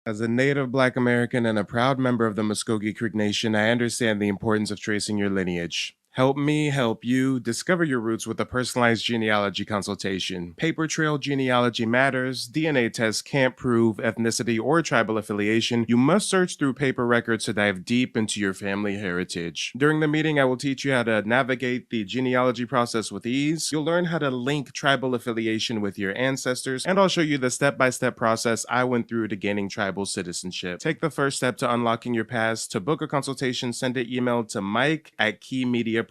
As a native Black American and a proud member of the Muscogee Creek Nation, I understand the importance of tracing your lineage. Help me help you discover your roots with a personalized genealogy consultation. Paper trail genealogy matters. DNA tests can't prove ethnicity or tribal affiliation. You must search through paper records to dive deep into your family heritage. During the meeting, I will teach you how to navigate the genealogy process with ease. You'll learn how to link tribal affiliation with your ancestors, and I'll show you the step-by-step process I went through to gaining tribal citizenship. Take the first step to unlocking your past. To book a consultation, send an email to mike@keymediapro.com.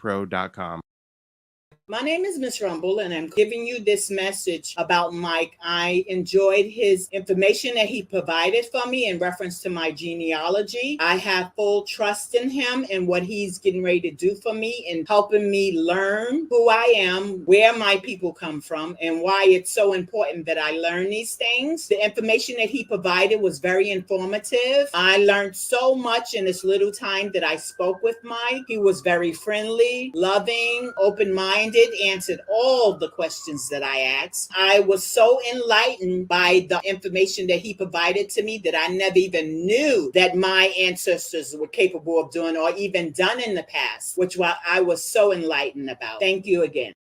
My name is Miss Rumble, and I'm giving you this message about Mike. I enjoyed his information that he provided for me in reference to my genealogy. I have full trust in him and what he's getting ready to do for me and helping me learn who I am, where my people come from, and why it's so important that I learn these things. The information that he provided was very informative. I learned so much in this little time that I spoke with Mike. He was very friendly, loving, open-minded, answered all the questions that I asked. I was so enlightened by the information that he provided to me that I never even knew that my ancestors were capable of doing or even done in the past, which I was so enlightened about. Thank you again.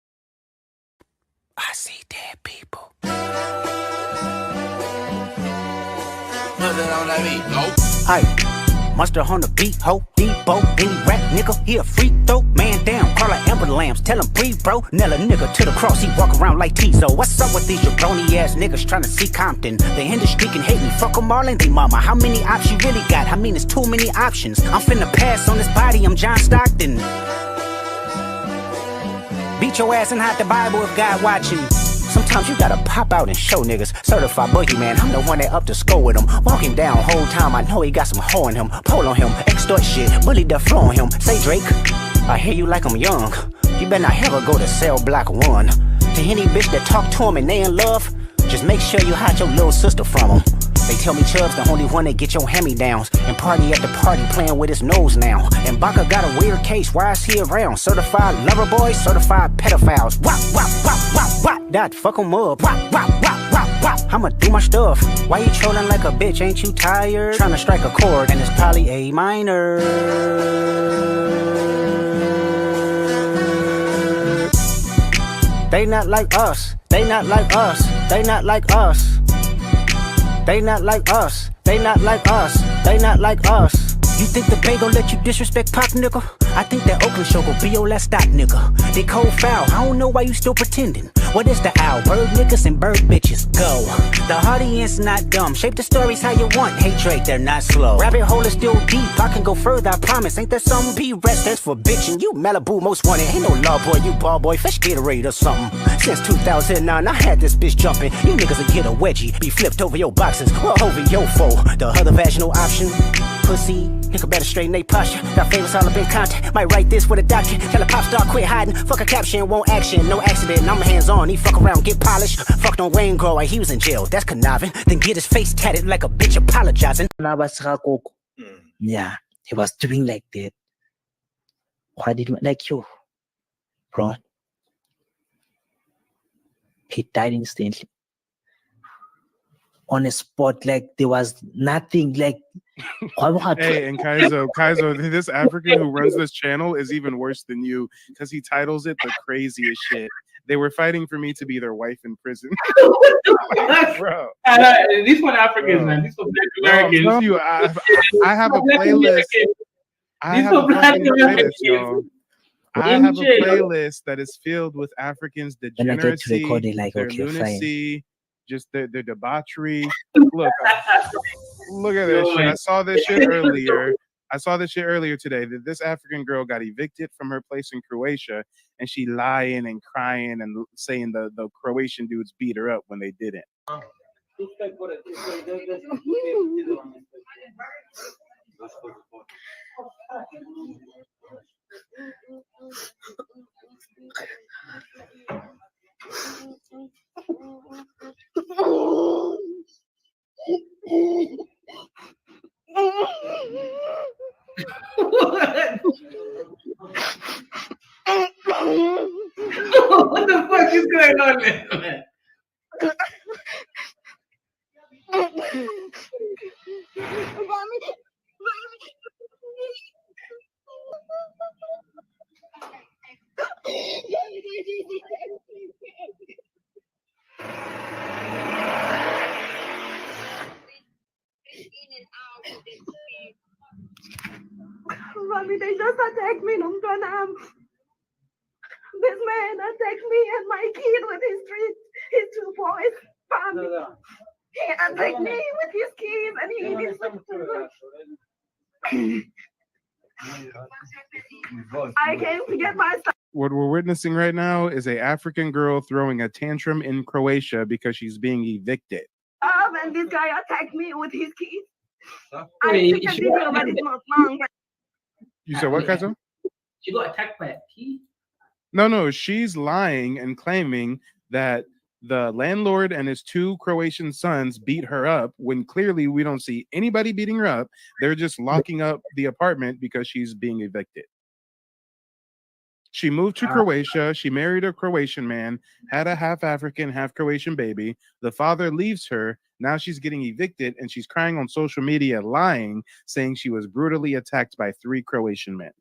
I see dead people. Aye, monster on the beat, ho, Debo, any rap nigga, he a free throw, man down, call her Amber Lambs, tell him breathe, bro, Nella nigga to the cross, he walk around like Tizo. What's up with these jabroni ass niggas trying to see Compton? The industry can hate me, fuck them all and they mama. How many options you really got? I mean, it's too many options. I'm finna pass on this body, I'm John Stockton. Beat your ass and hide the Bible if God watching. Sometimes you gotta pop out and show niggas. Certified boogeyman, I'm the one that up to score with him. Walk him down whole time, I know he got some hoe in him. Pole on him, extort shit, bully the flow on him. Say Drake, I hear you like I'm young. You better not ever go to cell block 1. To any bitch that talk to him and they in love, just make sure you hide your little sister from him. They tell me Chubb's the only one that get your hand-me-downs and party at the party playing with his nose now. And Baca got a weird case, why is he around? Certified lover boys, certified pedophiles. Wop, wop, wop, wop, wop. That fuck him up. Wop, wop, wop, wop, wop. I'ma do my stuff. Why you trolling like a bitch? Ain't you tired? Trying to strike a chord and it's probably A minor. They not like us. They not like us. They not like us. They not like us, they not like us, they not like us. You think the Bay gon' let you disrespect Pop, nigga? I think that Oakland show gon' be your last stop, nigga. They cold foul, I don't know why you still pretending. What is the owl? Bird niggas and bird bitches, go. The audience not dumb, shape the stories how you want. Hey Drake, they're not slow. Rabbit hole is still deep, I can go further, I promise. Ain't there some B-rest that's for bitchin'? You Malibu most wanted, ain't no law boy, you ball boy, fresh Gatorade or something. Since 2009, I had this bitch jumping. You niggas will get a wedgie, be flipped over your boxes, or over your foe. The other vaginal option, pussy, nigga better straighten they posture. Got famous all up in content, might write this with a doctor. Tell a pop star quit hiding, fuck a caption, won't action. No accident, I'm hands on, he fuck around, get polished. Fucked on Wayne Grow, he was in jail, that's conniving. Then get his face tatted like a bitch apologizing. Yeah, he was doing like that. Why did he like you? Bro. He died instantly. On a spot, like there was nothing, like Hey, and Kaizo, this African who runs this channel is even worse than you because he titles it the craziest shit. They were fighting for me to be their wife in prison. Like, bro. These one Africans, bro. Man. These one Black Americans. I'm you, I have a playlist. I have a playlist, yo. I have a playlist that is filled with Africans' degeneracy, their lunacy, just their debauchery. Look at this shit. I saw this shit earlier today. That this African girl got evicted from her place in Croatia, and she lying and crying and saying the Croatian dudes beat her up when they didn't. What the fuck is going on there, man? Mommy, they just attacked me. This man attacked me and my kid with his 2 boys. Mommy. He attacked me with his kids and I came to get my son. What we're witnessing right now is a African girl throwing a tantrum in Croatia because she's being evicted. And this guy attacked me with his kids. I took a video, but it's not long. You said what, Kaizo? She got attacked by a key? No, she's lying and claiming that the landlord and his 2 Croatian sons beat her up when clearly we don't see anybody beating her up. They're just locking up the apartment because she's being evicted. She moved to Croatia. She married a Croatian man, had a half African, half Croatian baby. The father leaves her. Now she's getting evicted and she's crying on social media, lying, saying she was brutally attacked by 3 Croatian men.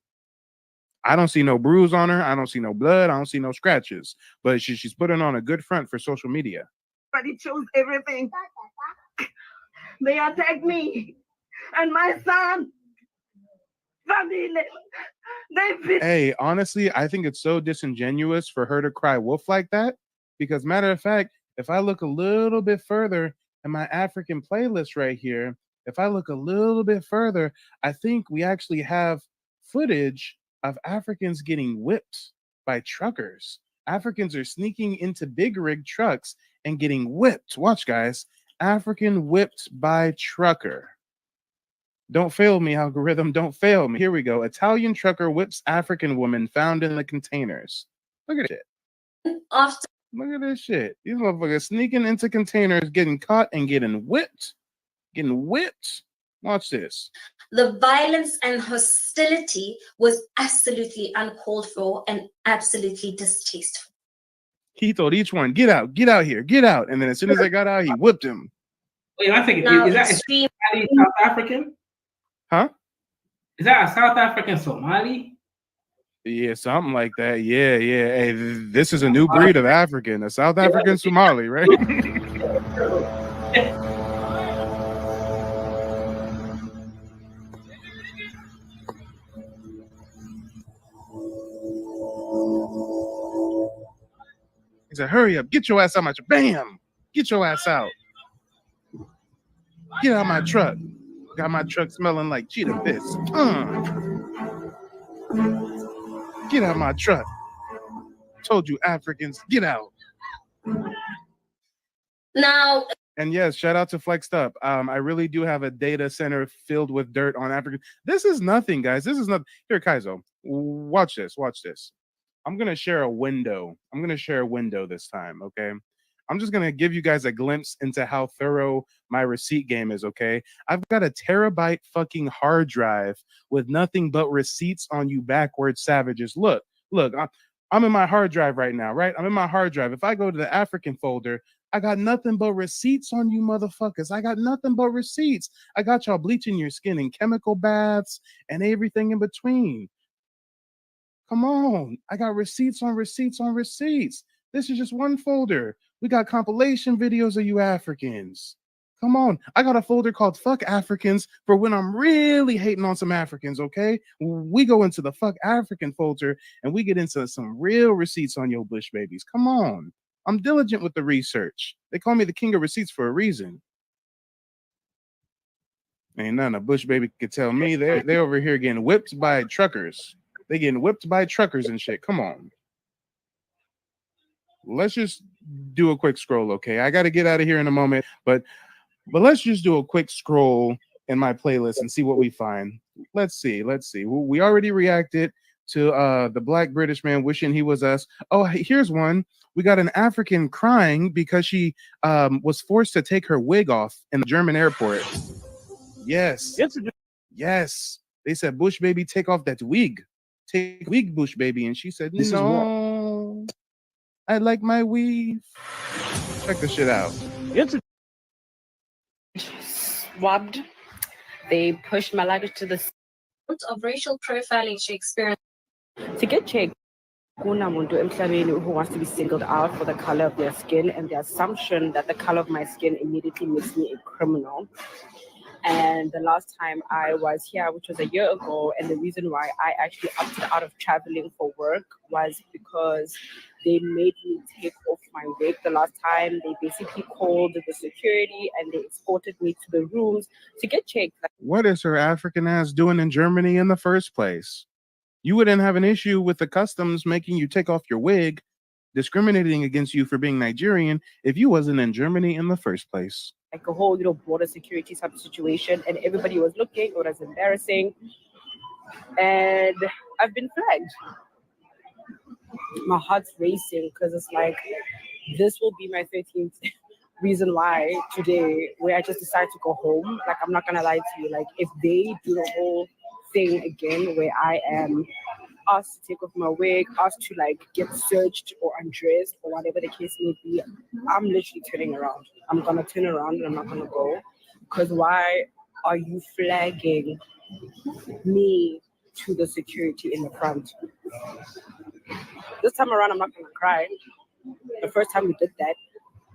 I don't see no bruise on her. I don't see no blood. I don't see no scratches. But she's putting on a good front for social media. But he chose everything. They attacked me and my son. Hey, honestly, I think it's so disingenuous for her to cry wolf like that. Because matter of fact, if I look a little bit further in my African playlist right here, if I look a little bit further, I think we actually have footage of Africans getting whipped by truckers. Africans are sneaking into big rig trucks and getting whipped. Watch, guys. African whipped by trucker. Don't fail me, algorithm. Don't fail me. Here we go. Italian trucker whips African woman found in the containers. Look at it. Look at this shit. These motherfuckers sneaking into containers, getting caught and getting whipped. Getting whipped. Watch this. The violence and hostility was absolutely uncalled for and absolutely distasteful. He told each one, get out here, get out. And then as soon as they got out, he whipped him. Wait, I think Now, is that extreme- South African? Huh? Is that a South African Somali? Yeah, something like that. Yeah. Hey, this is a new breed of African, a South African Somali, right? He said, hurry up, get your ass out my truck. Bam! Get your ass out. Get out of my truck. Got my truck smelling like cheetah piss. Get out of my truck. Told you Africans, get out. Now, and yes, shout out to Flexed Up. I really do have a data center filled with dirt on African. This is nothing, guys. This is nothing. Here, Kaizo, watch this. Watch this. I'm going to share a window. I'm going to share a window this time, okay? I'm just going to give you guys a glimpse into how thorough my receipt game is, okay? I've got a terabyte fucking hard drive with nothing but receipts on you backward savages. Look, I'm in my hard drive right now, right? I'm in my hard drive. If I go to the African folder, I got nothing but receipts on you motherfuckers. I got nothing but receipts. I got y'all bleaching your skin in chemical baths and everything in between. Come on. I got receipts on receipts on receipts. This is just one folder. We got compilation videos of you Africans. Come on. I got a folder called Fuck Africans for when I'm really hating on some Africans, okay? We go into the Fuck African folder and we get into some real receipts on your bush babies. Come on. I'm diligent with the research. They call me the king of receipts for a reason. Ain't nothing a bush baby could tell me. They're over here getting whipped by truckers. They getting whipped by truckers and shit. Come on. Let's just do a quick scroll, okay? I got to get out of here in a moment, but let's just do a quick scroll in my playlist and see what we find. Let's see. We already reacted to the Black British man wishing he was us. Oh, here's one. We got an African crying because she was forced to take her wig off in the German airport. Yes. They said, Bush baby, take off that wig. Take wig, Bush baby. And she said, no, I like my weave. Check this shit out. Swabbed. They pushed my luggage to the of racial profiling she experienced. to get checked. Kunamuntu emhlabeni who wants to be singled out for the color of their skin and the assumption that the color of my skin immediately makes me a criminal. And the last time I was here, which was a year ago, and the reason why I actually opted out of traveling for work was because they made me take off my wig. The last time they basically called the security and they escorted me to the rooms to get checked. What is her African ass doing in Germany in the first place? You wouldn't have an issue with the customs making you take off your wig, discriminating against you for being Nigerian if you wasn't in Germany in the first place. Like a whole, border security type of situation, and everybody was looking. It was embarrassing, and I've been flagged. My heart's racing because it's like this will be my 13th reason why today, where I just decided to go home. Like, I'm not gonna lie to you. Like, if they do the whole thing again, where I am asked to take off my wig, asked to like get searched or undressed or whatever the case may be, I'm literally turning around. I'm gonna turn around and I'm not gonna go. Because why are you flagging me to the security in the front? This time around, I'm not gonna cry. The first time we did that,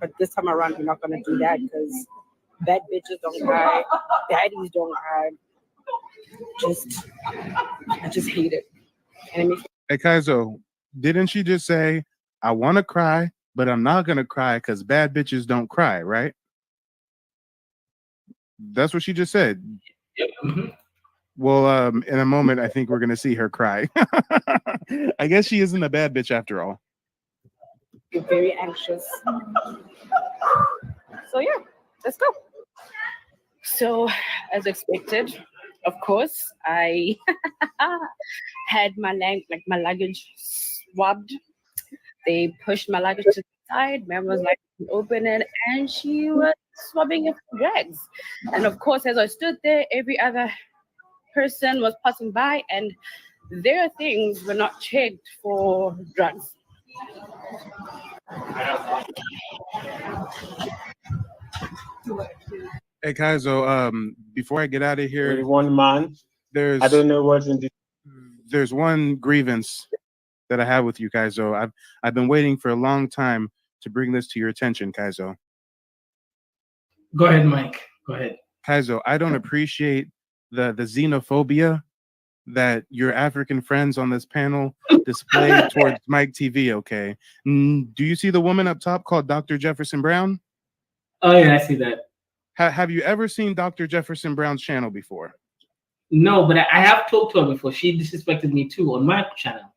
but this time around, we're not gonna do that because bad bitches don't cry, baddies don't cry. I just hate it. And Hey, Kaizo, didn't she just say, I want to cry, but I'm not going to cry because bad bitches don't cry, right? That's what she just said. Yep. Mm-hmm. Well, in a moment, I think we're going to see her cry. I guess she isn't a bad bitch after all. You're very anxious. So yeah, let's go. So as expected, of course, I had my luggage swabbed. They pushed my luggage to the side. Ma'am was like, open it, and she was swabbing it for drugs. And of course, as I stood there, every other person was passing by, and their things were not checked for drugs. Hey, Kaizo, before I get out of here, one man. I don't know what's in the. There's one grievance that I have with you, Kaizo. I've been waiting for a long time to bring this to your attention, Kaizo. Go ahead, Mike. Go ahead. Kaizo, I don't appreciate the xenophobia that your African friends on this panel display towards Mike TV, okay? Do you see the woman up top called Dr. Jefferson Brown? Oh, yeah, I see that. Have you ever seen Dr. Jefferson Brown's channel before? No, but I have talked to her before. She disrespected me too on my channel.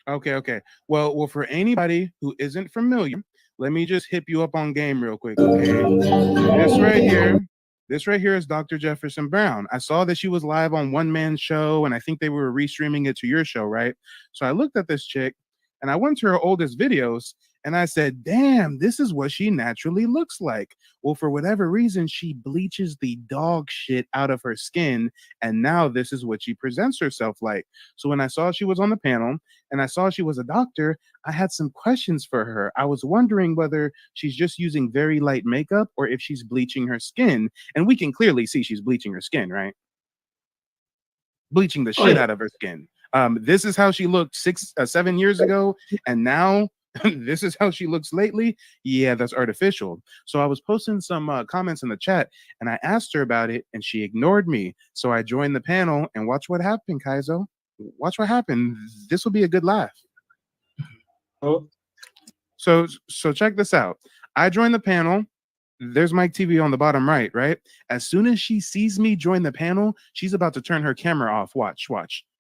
Okay. Well, for anybody who isn't familiar, let me just hip you up on game real quick, okay? This right here is Dr. Jefferson Brown. I saw that she was live on One Man Show, and I think they were restreaming it to your show, right? So I looked at this chick, and I went to her oldest videos, and I said, damn, this is what she naturally looks like. Well, for whatever reason, she bleaches the dog shit out of her skin, and now this is what she presents herself like. So when I saw she was on the panel, and I saw she was a doctor, I had some questions for her. I was wondering whether she's just using very light makeup or if she's bleaching her skin. And we can clearly see she's bleaching her skin, right? Bleaching the shit out of her skin. This is how she looked 7 years ago, and now this is how she looks lately. Yeah, that's artificial. So I was posting some comments in the chat, and I asked her about it, and she ignored me. So I joined the panel, and watch what happened, Kaizo. Watch what happened. This will be a good laugh. Oh. So check this out. I joined the panel. There's Mike TV on the bottom right? As soon as she sees me join the panel, she's about to turn her camera off. Watch.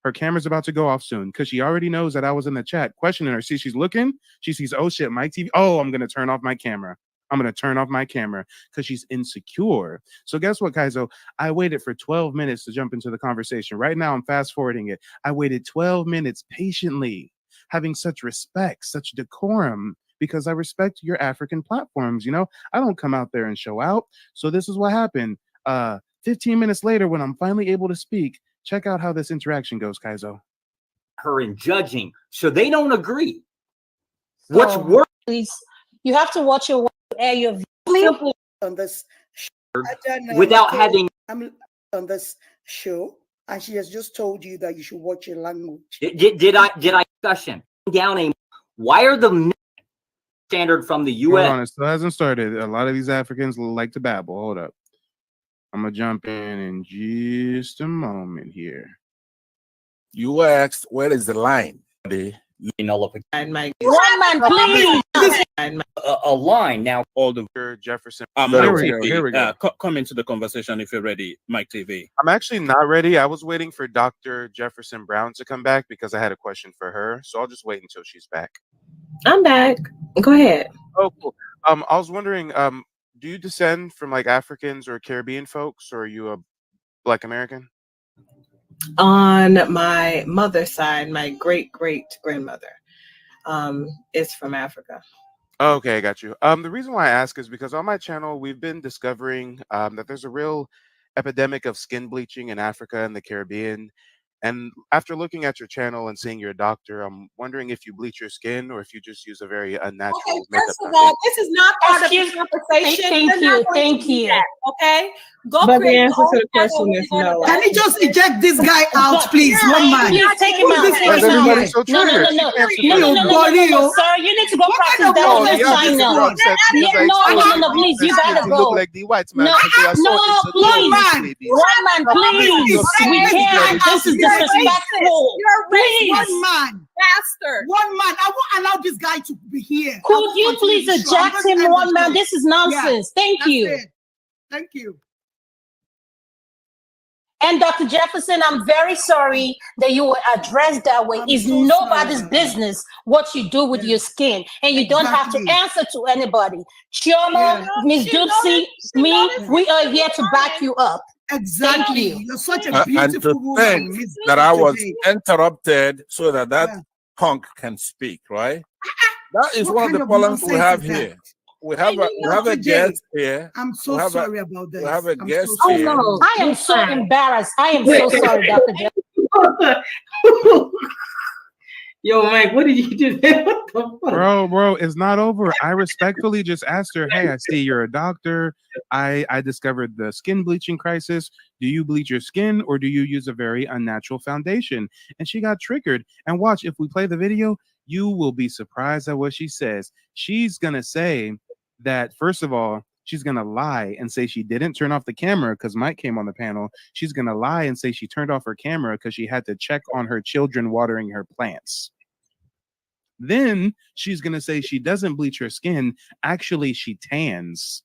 Her camera's about to go off soon because she already knows that I was in the chat questioning her. See, she's looking. She sees, oh shit, Mike TV. Oh, I'm going to turn off my camera. Because she's insecure. So guess what, Kaizo? I waited for 12 minutes to jump into the conversation. Right now, I'm fast forwarding it. I waited 12 minutes patiently, having such respect, such decorum, because I respect your African platforms. You know, I don't come out there and show out. So this is what happened. 15 minutes later, when I'm finally able to speak, check out how this interaction goes, Kaizo. Her in judging, so they don't agree. What's worse? Please, you have to watch your air your on this without having. on this show, and she has just told you that you should watch your language. Did I discussion down a? Why are the standard from the Hold U.S.? on, it still hasn't started. A lot of these Africans like to babble. Hold up. I'm gonna jump in just a moment here. You asked, where is the line? One man, please. A line now. All the Jefferson. Here we go. Here we go. Come into the conversation if you're ready, Mike TV. I'm actually not ready. I was waiting for Dr. Jefferson Brown to come back because I had a question for her. So I'll just wait until she's back. I'm back. Go ahead. Oh, cool. I was wondering, do you descend from like Africans or Caribbean folks, or are you a Black American? On my mother's side, my great-great-grandmother is from Africa. Okay, I got you. The reason why I ask is because on my channel, we've been discovering that there's a real epidemic of skin bleaching in Africa and the Caribbean. And after looking at your channel and seeing your doctor, I'm wondering if you bleach your skin or if you just use a very unnatural makeup. First of all, this is not part of the conversation. Thank you. Okay? Go But the create answer your to the own question is channel. no. Can you just eject this guy out, please? One man. Please take him out. Who's this Take him person out. here? So No, triggered. no, sir. You need to go practice that on this channel. No, please, you gotta You go. look like the white man. No, please. One man, please. We can't. This is disrespectful. Please. One man. Bastard. One man. I won't allow this guy to be here. Could you please eject him, one man? This is nonsense. Thank you. Thank you. And Dr. Jefferson, I'm very sorry that you were addressed that way. It's so nobody's sorry. business what you do with your skin. And you don't have to answer to anybody. Chioma, Miss Dupsy, me, we are here to back you up. Exactly. Thank you. You're such a And beautiful to woman. think Miss that I was Jay. interrupted so that punk can speak, right? That is What one of kind the of problems we nonsense have is that? here. We have a Dr. Jay, guest here. I'm so sorry about this. We have a I'm guest so here. sorry. I am so embarrassed. I am so sorry, Dr. Jefferson. Yo, Mike, what did you do there? What the fuck? Bro, it's not over. I respectfully just asked her, hey, I see you're a doctor. I discovered the skin bleaching crisis. Do you bleach your skin or do you use a very unnatural foundation? And she got triggered. And watch, if we play the video, you will be surprised at what she says. She's going to say that, first of all, she's going to lie and say she didn't turn off the camera because Mike came on the panel. She's going to lie and say she turned off her camera because she had to check on her children watering her plants. Then she's going to say she doesn't bleach her skin. Actually, she tans.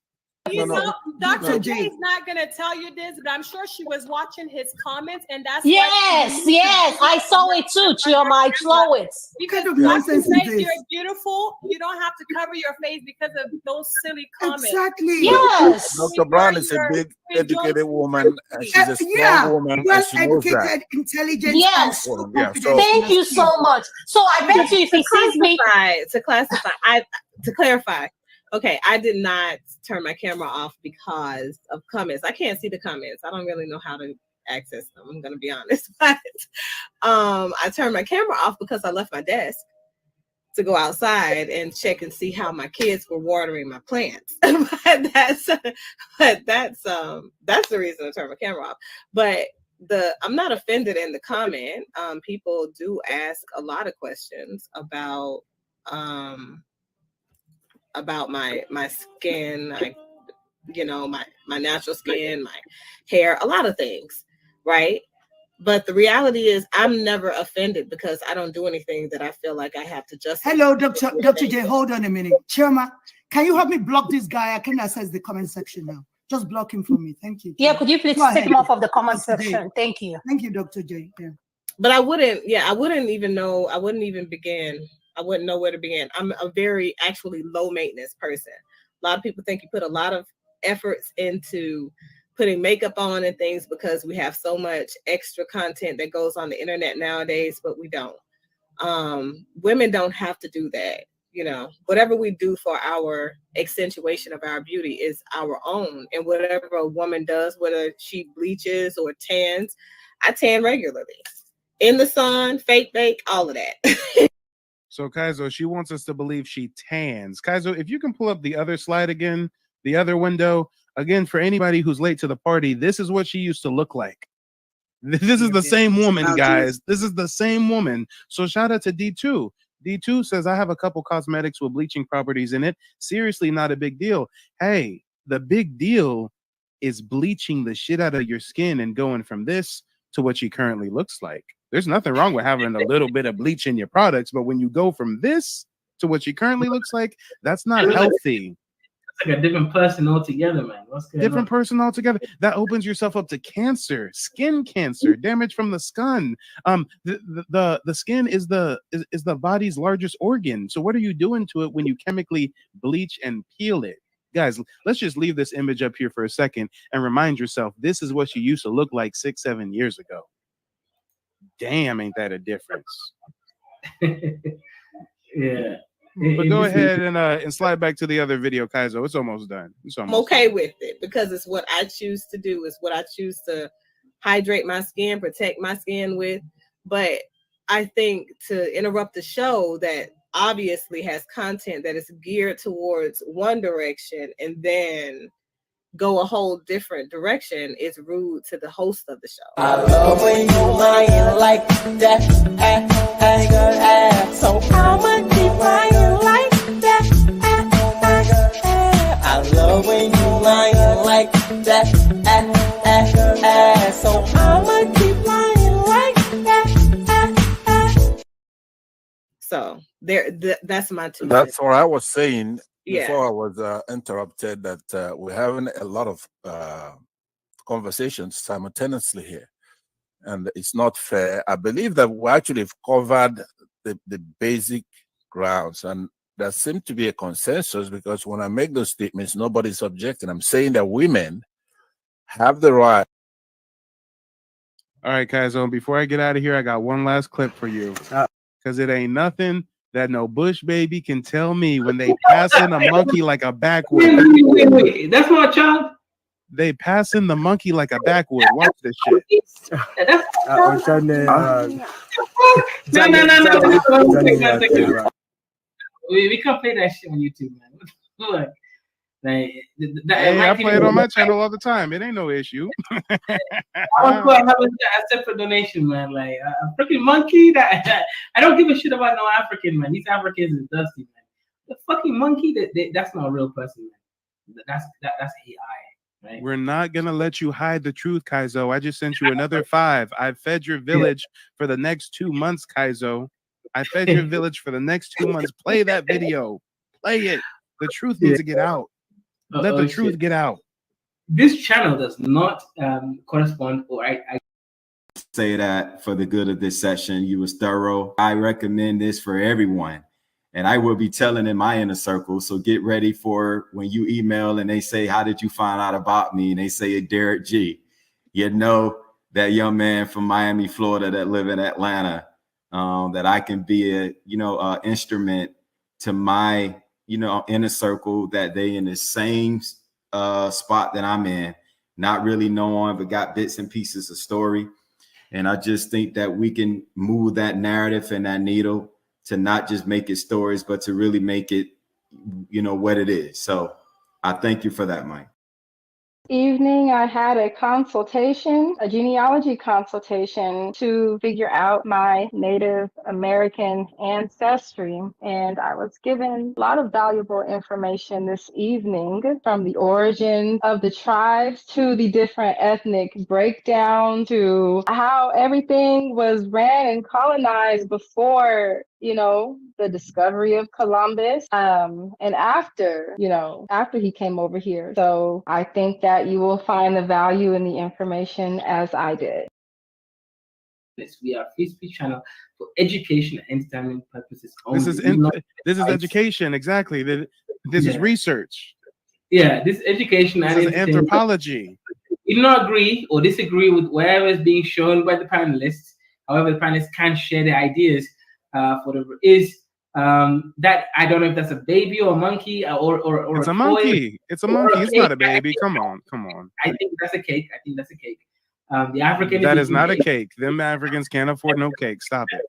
You know, Dr. J is not going to tell you this, but I'm sure she was watching his comments, and that's yes, I saw it too, Chioma. I saw it. Because kind of nonsense is this? You're beautiful. You don't have to cover your face because of those silly comments. Exactly. Yes. Dr. Brown is a big, educated woman, and she's a strong woman, well and she knows that. educated, intelligent. Yes. And so Yeah, confident. Thank you so much. So I bet you if he sees me. To clarify, okay, I did not turn my camera off because of comments. I can't see the comments. I don't really know how to access them. I'm gonna be honest, but I turned my camera off because I left my desk to go outside and check and see how my kids were watering my plants. but that's the reason I turned my camera off. But I'm not offended in the comment. People do ask a lot of questions about my skin, my natural skin, my hair, a lot of things, right? But the reality is I'm never offended because I don't do anything that I feel like I have to justify. Hello, Dr. J, hold on a minute. Chairman, can you help me block this guy? I can access the comment section now. Just block him for me. Thank you. Yeah, could you please take him off of the comment section? Thank you. Thank you, Dr. J. Yeah. But I wouldn't even begin. I wouldn't know where to begin. I'm a very actually low maintenance person. A lot of people think you put a lot of efforts into putting makeup on and things because we have so much extra content that goes on the internet nowadays, but we don't. Women don't have to do that. You know, whatever we do for our accentuation of our beauty is our own. And whatever a woman does, whether she bleaches or tans, I tan regularly. In the sun, fake bake, all of that. So Kaizo, she wants us to believe she tans. Kaizo, if you can pull up the other slide again, the other window, Again, for anybody who's late to the party, this is what she used to look like. This is the same woman, guys. This is the same woman. So shout out to D2. D2 says, I have a couple cosmetics with bleaching properties in it. Seriously, not a big deal. Hey, the big deal is bleaching the shit out of your skin and going from this to what she currently looks like. There's nothing wrong with having a little bit of bleach in your products, but when you go from this to what she currently looks like, that's not healthy. It's like a different person altogether, man. What's going Different on? person altogether. That opens yourself up to cancer, skin cancer, damage from the sun. The skin is the body's largest organ. So what are you doing to it when you chemically bleach and peel it? Guys, let's just leave this image up here for a second and remind yourself this is what you used to look like 6-7 years ago. Damn, ain't that a difference? Yeah. But go ahead and slide back to the other video, Kaizo. It's almost done. I'm okay with it because it's what I choose to do. It's what I choose to hydrate my skin, protect my skin with. But I think to interrupt the show that obviously has content that is geared towards one direction and then go a whole different direction is rude to the host of the show. I love when you lying like that, so I'ma keep lying like that, I love when you lying like that, so I'ma keep lying like that. So that's my two. That's what I was saying Yeah. before I was interrupted, that we're having a lot of conversations simultaneously here, and it's not fair. I believe that we actually have covered the basic grounds, and there seems to be a consensus, because when I make those statements, nobody's objecting. I'm saying that women have the right. All right, Kaizo, before I get out of here, I got one last clip for you. Because it ain't nothing that no bush baby can tell me when they passing a monkey like a backwood. Wait. That's my child? They passing the monkey like a backwood. Watch this shit. No. We can't play that shit on YouTube, man. Look, hey, I play it on my channel all the time. It ain't no issue. I want to have a separate donation, man. Like a freaking monkey. That I don't give a shit about no African, man. These Africans is dusty, man. The fucking monkey. That's not a real person, man. That's AI. Right? We're not gonna let you hide the truth, Kaizo. I just sent you another 5. I fed your village for the next 2 months, Kaizo. I fed your village for the next 2 months. Play that video. Play it. The truth needs to get out. Let the truth get out. This channel does not correspond, or I say that for the good of this session. You was thorough. I recommend this for everyone. And I will be telling in my inner circle. So get ready for when you email and they say, how did you find out about me? And they say, Derek G. You know, that young man from Miami, Florida that live in Atlanta, that I can be a, instrument to my, inner circle, that they in the same spot that I'm in, not really knowing, but got bits and pieces of story. And I just think that we can move that narrative and that needle to not just make it stories, but to really make it, what it is. So I thank you for that, Mike. Evening, I had a consultation, a genealogy consultation to figure out my Native American ancestry. And I was given a lot of valuable information this evening, from the origin of the tribes to the different ethnic breakdown to how everything was ran and colonized before, the discovery of Columbus, and after he came over here. So I think that you will find the value in the information as I did. We are a free speech channel for education and entertainment purposes only. This is education, exactly. This is research. Yeah, this education and this is anthropology. You do not agree or disagree with whatever is being shown by the panelists. However, the panelists can share their ideas that I don't know if that's a baby or a monkey or it's a monkey. It's a monkey. It's not a baby. Come on. I think that's a cake. The African that is not a cake. Them Africans can't afford no cake. Stop it.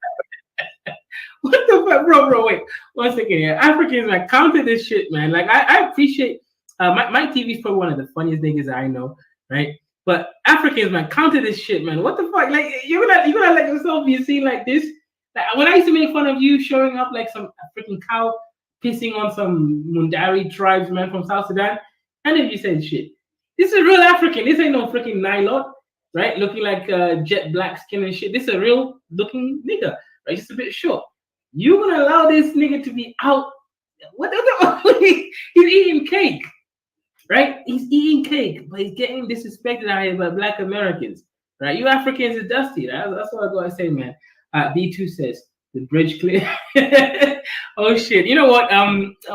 What the fuck, bro? Wait 1 second here. Africans, counter this shit, man. Like I appreciate My TV is probably one of the funniest niggas I know, right? But Africans, man, counter this shit, man. What the fuck? Like you're gonna let yourself be seen like this? Like, when I used to make fun of you showing up like some freaking cow pissing on some Mundari tribes, man, from South Sudan, and then you said shit. This is real African. This ain't no freaking Nylon, right? Looking like jet black skin and shit. This is a real looking nigga, right? Just a bit short. You gonna allow this nigga to be out? What the he's eating cake, right? He's eating cake, but he's getting disrespected out here by Black Americans, right? You Africans are dusty. That's what I gotta say, man. B2 says the bridge clear. Oh shit! You know what?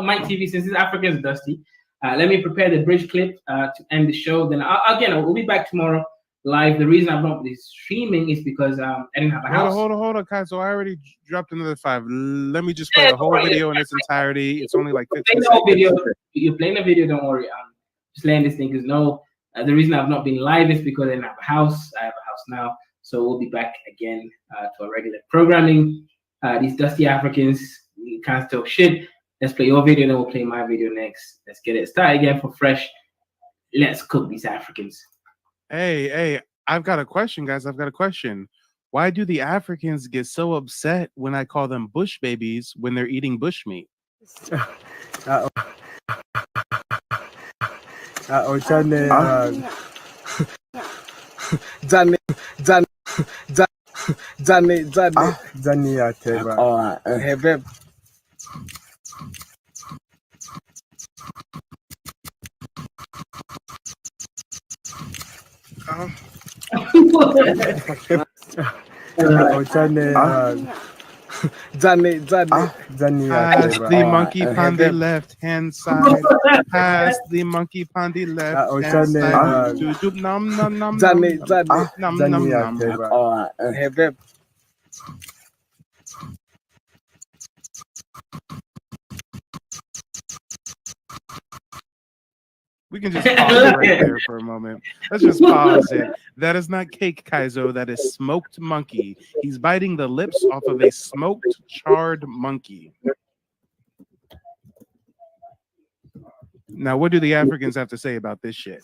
Mike TV, since this Africans are dusty, let me prepare the bridge clip to end the show. Then we'll be back tomorrow live. The reason I'm not streaming is because I didn't have a house. Hold on, Kai. So I already dropped another 5. Let me just play the whole video in its entirety. It's only like 15 seconds. Video. You're playing the video. Don't worry. Just letting this niggas know. The reason I've not been live is because I didn't have a house. I have a house now, so we'll be back again to our regular programming. These dusty Africans, we can't talk shit. Let's play your video, then we'll play my video next. Let's get it started again for fresh. Let's cook these Africans. Hey, I've got a question, guys. I've got a question. Why do the Africans get so upset when I call them bush babies when they're eating bush meat? Pass the monkey on the left hand side. Pass the monkey on the left hand side. Nom nom nom nom nom nom. We can just pause right there for a moment. Let's just pause it. That is not cake, Kaizo. That is smoked monkey. He's biting the lips off of a smoked, charred monkey. Now, what do the Africans have to say about this shit?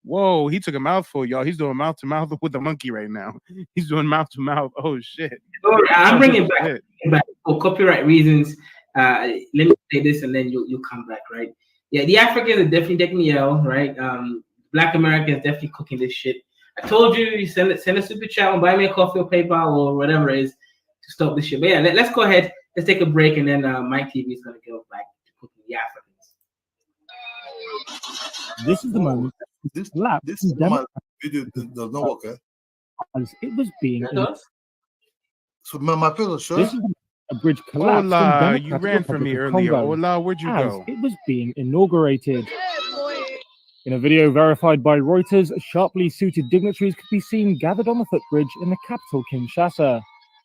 Whoa, he took a mouthful, y'all. He's doing mouth to mouth with the monkey right now. He's doing mouth to mouth. Oh shit. I'm bringing back for copyright reasons. Let me say this and then you'll come back, right? Yeah, the Africans are definitely yell, right? Black Americans definitely cooking this shit. I told you send a super chat and buy me a coffee or PayPal or whatever it is to stop this shit. But yeah, let's go ahead. Let's take a break and then Mike TV is gonna go back to cooking the Africans. This is the moment. This is my video does not work. As it was being. So my fellow show. This is a bridge collapse. Hola, you ran from me earlier. Hola, where'd you go? It was being inaugurated. In a video verified by Reuters, sharply suited dignitaries could be seen gathered on the footbridge in the capital, Kinshasa.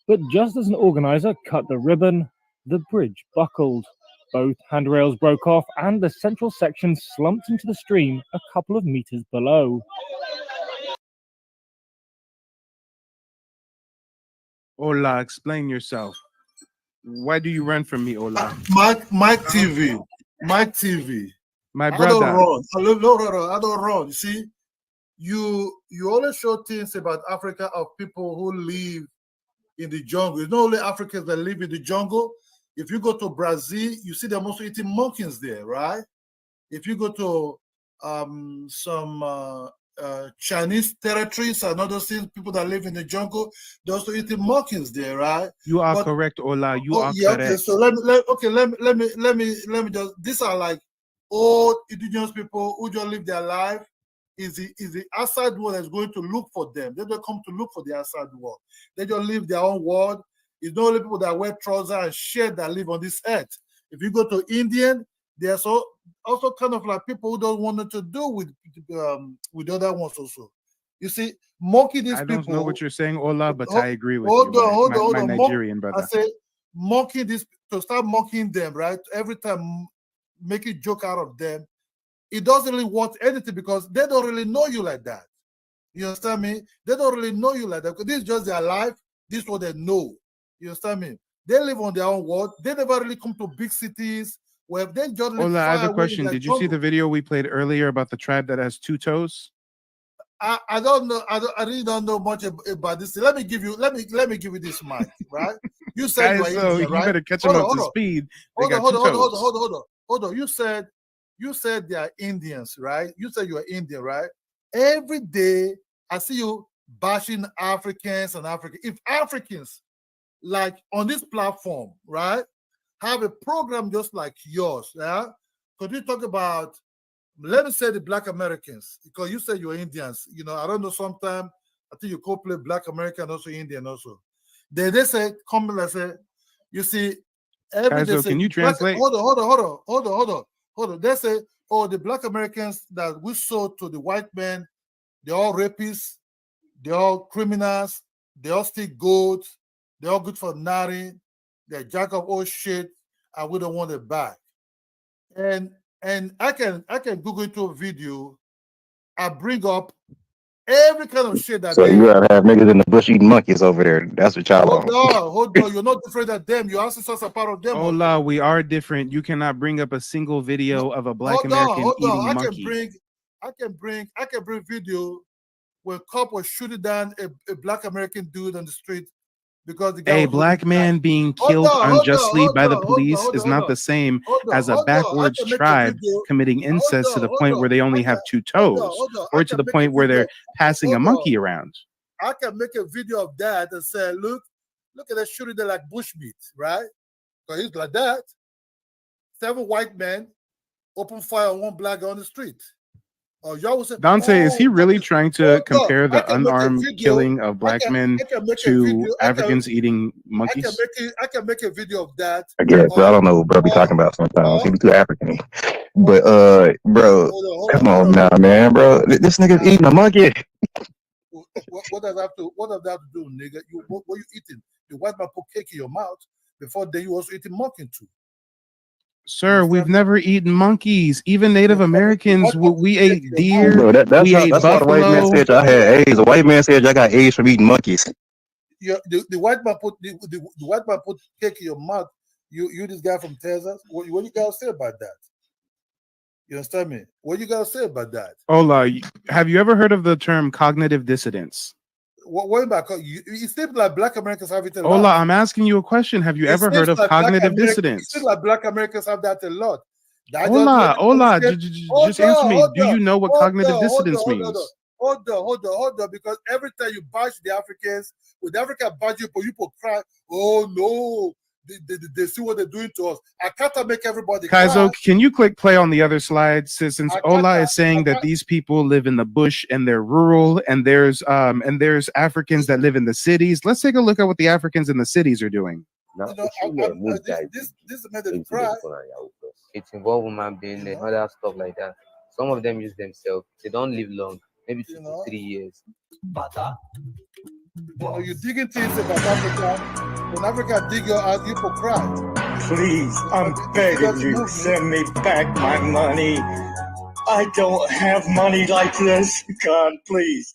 But just as an organizer cut the ribbon, the bridge buckled. Both handrails broke off and the central section slumped into the stream a couple of meters below. Hola, explain yourself. Why do you run from me, Hola? Mike TV. My brother. I don't run. You see, you always show things about Africa of people who live in the jungle. It's not only Africans that live in the jungle. If you go to Brazil, you see them also eating monkeys there, right? If you go to some Chinese territories and other things, people that live in the jungle, they're also eating monkeys there, right? You are correct, Ola. You are correct. Okay, so let me just. These are like old indigenous people who just live their life. Is the outside world that's going to look for them. They don't come to look for the outside world. They just live their own world. It's not only people that wear trousers and shirt that live on this earth. If you go to Indian, there's also kind of like people who don't want to do with other ones also. You see, monkey these I people. don't know what you're saying, Ola, but Hold- I agree with hold you, on, hold on, hold my on. Nigerian I brother. say mocking this to start mocking them, right? Every time making joke out of them, it doesn't really want anything because they don't really know you like that. You understand me? They don't really know you like that because this is just their life. This is what they know. You understand me? They live on their own world. They never really come to big cities where they just live Ola, I have far a away. question. Like Did you see the video we played earlier about the tribe that has 2 toes? I don't know. I really don't know much about this. Let me give you this mic, right? You said you are Guys, so Indian, you right? better catch them Hold up on, to hold on. speed. They Hold got on, hold 2 on, hold on, toes. hold on. You said they are Indians, right? You said you are Indian, right? Every day I see you bashing Africans and Africans. If Africans, like on this platform, right, have a program just like yours, yeah? Could you talk about, let me say the Black Americans, because you said you're Indians. You know, I don't know, sometimes I think you co-play Black American, also Indian also. They say, come and say, you see, every Guys, day so say, can you translate? hold on. They say, oh, the Black Americans that we sold to the white men, they're all rapists, they're all criminals, they all steal gold, they're all good for nothing, they're jack of all shit, and we don't want it back. And I can Google into a video. I bring up every kind of shit that So they. you gotta have niggas in the bush eating monkeys over there. That's what y'all on. Hold on. You're not different than them. Your ancestors are part of them. Ola, we are different. You cannot bring up a single video of a Black American eating monkey. I can bring video where a cop was shooting down a Black American dude on the street because the guy A was looking Black man being killed unjustly by the police is not the same as a backwards tribe committing incest to the point where they only have 2 toes, or to the point where they're passing a monkey around. I can make a video of that and say, look at that shooting there like bushmeat, right? Because he's like that. 7 white men open fire on 1 black guy on the street. Y'all will say, Dante, is he really trying to compare the unarmed killing of Black men to Africans eating monkeys? I can make a video of that. I guess, but I don't know what bro be talking about sometimes. He be too African. But bro, come on now, man, bro. This nigga's eating a monkey. What does that have to do, nigga? What you eating? The white man put cake in your mouth before then you also eating monkey too. Sir, we've never eaten monkeys. Even Native Americans, we ate deer, Bro, that's we ate why the white man buffalo. said I had AIDS. The white man said I got AIDS from eating monkeys. The white man put the white man put cake in your mouth. You this guy from Texas. What you gotta say about that? You understand me? What you gotta say about that? Ola, have you ever heard of the term cognitive dissidence? What about you? It seems like Black Americans have it a lot. Ola, I'm asking you a question. Have you ever heard of cognitive dissidence? It seems like Black Americans have that a lot. Ola, just answer me. Do you know what cognitive dissidence means? Hold on, because every time you bash the Africans, when the African bash you cry, oh no, they see what they're doing to us. I can't make everybody Kaizo, cry. can you click play on the other slide? Since Ola is saying that these people live in the bush and they're rural, and there's Africans that live in the cities. Let's take a look at what the Africans in the cities are doing. This made them cry. It's involved human being and other stuff like that. Some of them use themselves. They don't live long, maybe 2 to 3 years. You digging things about Africa. When Africa dig your ass, you will cry. Please, I'm begging you, send me back my money. I don't have money like this. God, please.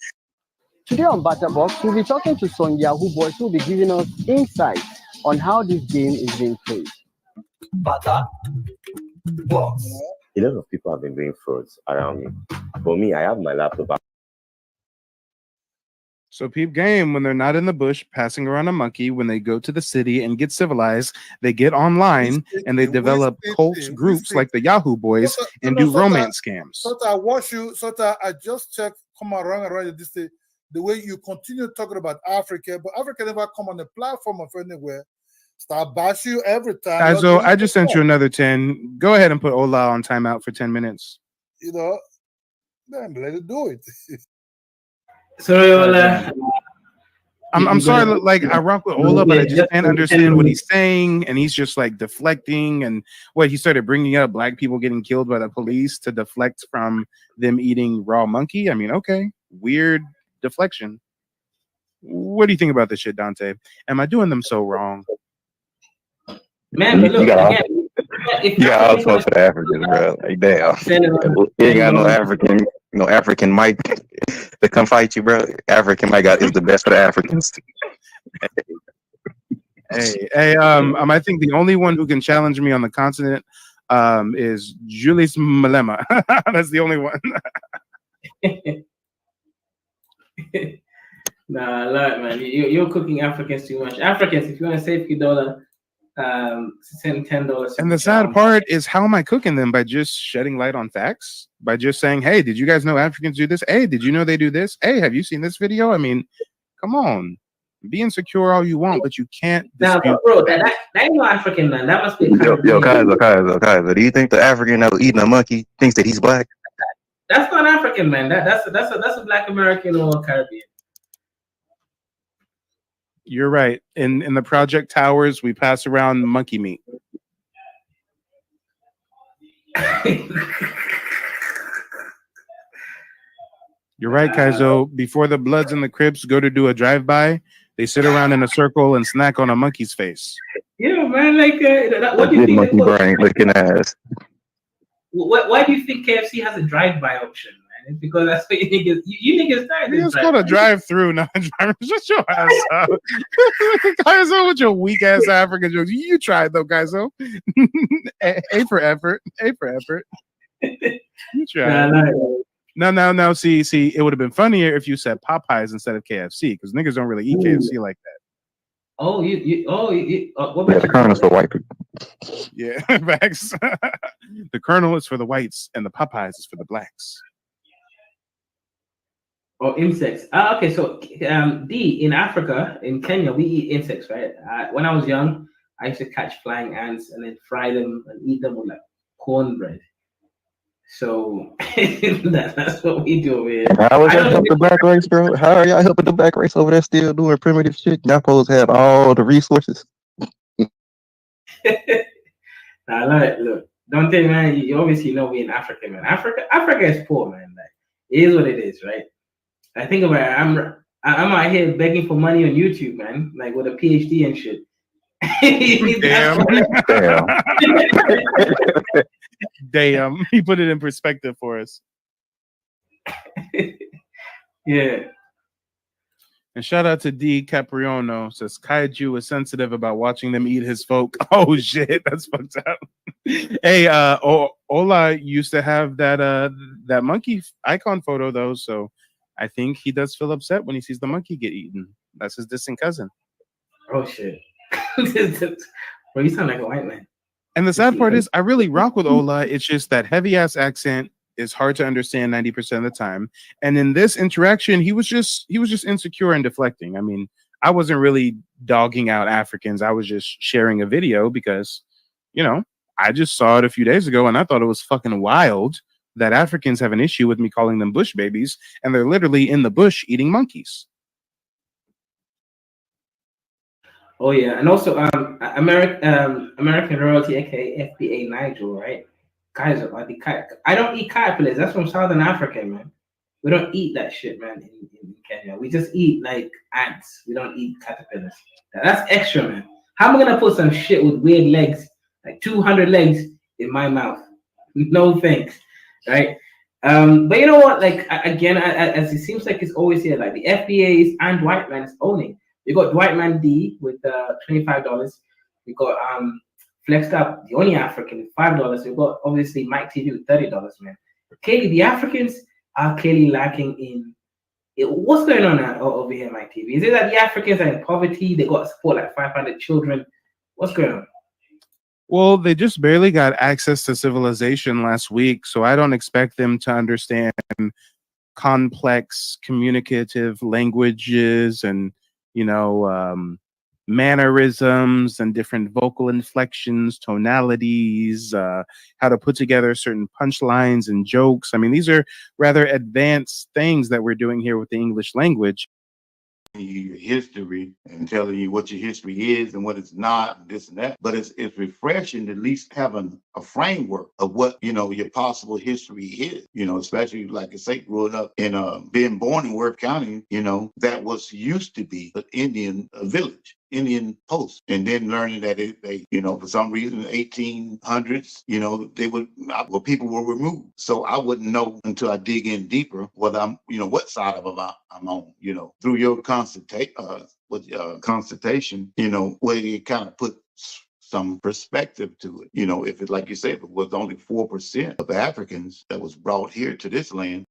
Today on Batterbox, we'll be talking to some Yahoo boys who will be giving us insight on how this game is being played. Batterbox. A lot of people have been doing frauds around me. For me, I have my laptop. So peep game, when they're not in the bush passing around a monkey, when they go to the city and get civilized, they get online and they develop cult groups like the Yahoo boys and do romance scams. So I watch you, I just check, come around this day, the way you continue talking about Africa, but Africa never come on the platform of anywhere. Start bash you every time. Kaizo, I just sent you another 10. Go ahead and put Ola on timeout for 10 minutes. You know, then let it do it. Sorry, Ola. I'm sorry, like I rock with Ola, but I just can't understand what he's saying, and he's just like deflecting. And he started bringing up Black people getting killed by the police to deflect from them eating raw monkey. I mean, okay, weird deflection. What do you think about this shit, Dante? Am I doing them so wrong? Man, but look, again, if you got all sorts of Africans, bro. Like, damn. You ain't got no African Mike to come fight you, bro. African Mike is the best for the Africans. Hey, I think the only one who can challenge me on the continent is Julius Malema. That's the only one. Nah, like, man, you're cooking Africans too much. Africans, if you want to save $50, send $10. And the sad part is, how am I cooking them? By just shedding light on facts? By just saying, hey, did you guys know Africans do this? Hey, did you know they do this? Hey, have you seen this video? I mean, come on. Be insecure all you want, but you can't dispute. Now, bro, that ain't no African, man. That must be a Kaiser, do you think the African that was eating a monkey thinks that he's black? That's not African, man. That's a Black American or Caribbean. You're right. In the Project Towers, we pass around monkey meat. You're right, Kaizo. Before the Bloods and the Crips go to do a drive-by, they sit around in a circle and snack on a monkey's face. Yeah, man. Like, what do you think? Monkey brain looking ass. Why do you think KFC has a drive-by option, man? It's because that's what you niggas started. It's called a drive-through, not a drive. Shut your ass up. Kaizo, with your weak-ass African jokes. You tried, though, Kaizo. A for effort. A for effort. You tried. Now, see, it would have been funnier if you said Popeyes instead of KFC, because niggas don't really eat KFC like that. Oh, what the Colonel's for white people. Yeah, facts. The Colonel is for the whites, and the Popeyes is for the blacks. Oh, insects. Okay, so D, in Africa, in Kenya, we eat insects, right? When I was young, I used to catch flying ants and then fry them and eat them with like cornbread. So that's what we do over here. How is that help the black race, bro? How are y'all helping the black race over there still doing primitive shit? Y'all supposed to have all the resources. I love it. Look, don't think, man, you obviously know we in Africa, man. Africa is poor, man. Like, it is what it is, right? I think about it, I'm out here begging for money on YouTube, man, like with a PhD and shit. Damn. He put it in perspective for us. Yeah. And shout out to D Capriano, says Kaiju is sensitive about watching them eat his folk. Oh shit, that's fucked up. Hey, Ola used to have that monkey icon photo though, so I think he does feel upset when he sees the monkey get eaten. That's his distant cousin. Oh shit. Bro, you sound like a white man. And the sad part is, I really rock with Ola. It's just that heavy ass accent is hard to understand 90% of the time. And in this interaction, he was just insecure and deflecting. I mean, I wasn't really dogging out Africans. I was just sharing a video because, you know, I just saw it a few days ago and I thought it was fucking wild that Africans have an issue with me calling them bush babies, and they're literally in the bush eating monkeys. Oh yeah, and also American Royalty, aka FBA Nigel, right? Guys, I don't eat caterpillars. That's from Southern Africa, man. We don't eat that shit, man. In Kenya, we just eat like ants. We don't eat caterpillars. That's extra, man. How am I gonna put some shit with weird legs, like 200 legs, in my mouth? No thanks, right? But you know what? Like again, as it seems like it's always here, like the FBAs and white man is owning. We got Dwight Man D with $25. We got Flexed Up, the only African, with $5. We got obviously Mike TV with $30, man. Clearly, the Africans are clearly lacking in. What's going on over here, Mike TV? Is it that the Africans are in poverty? They got to support like 500 children. What's going on? Well, they just barely got access to civilization last week, so I don't expect them to understand complex communicative languages and, you know, mannerisms and different vocal inflections, tonalities, how to put together certain punchlines and jokes. I mean, these are rather advanced things that we're doing here with the English language. your history and telling you what your history is and what it's not, and this and that. But it's refreshing to at least having a framework of what, you know, your possible history is, you know, especially like I say, growing up in being born in Worth County, you know, that was used to be an Indian village. Indian post, and then learning that they, you know, for some reason, in the 1800s, you know, people were removed. So I wouldn't know until I dig in deeper whether I'm, you know, what side of them I'm on, you know, through your consultation, you know, where you kind of put some perspective to it. You know, if it, like you said, if it was only 4% of Africans that was brought here to this land.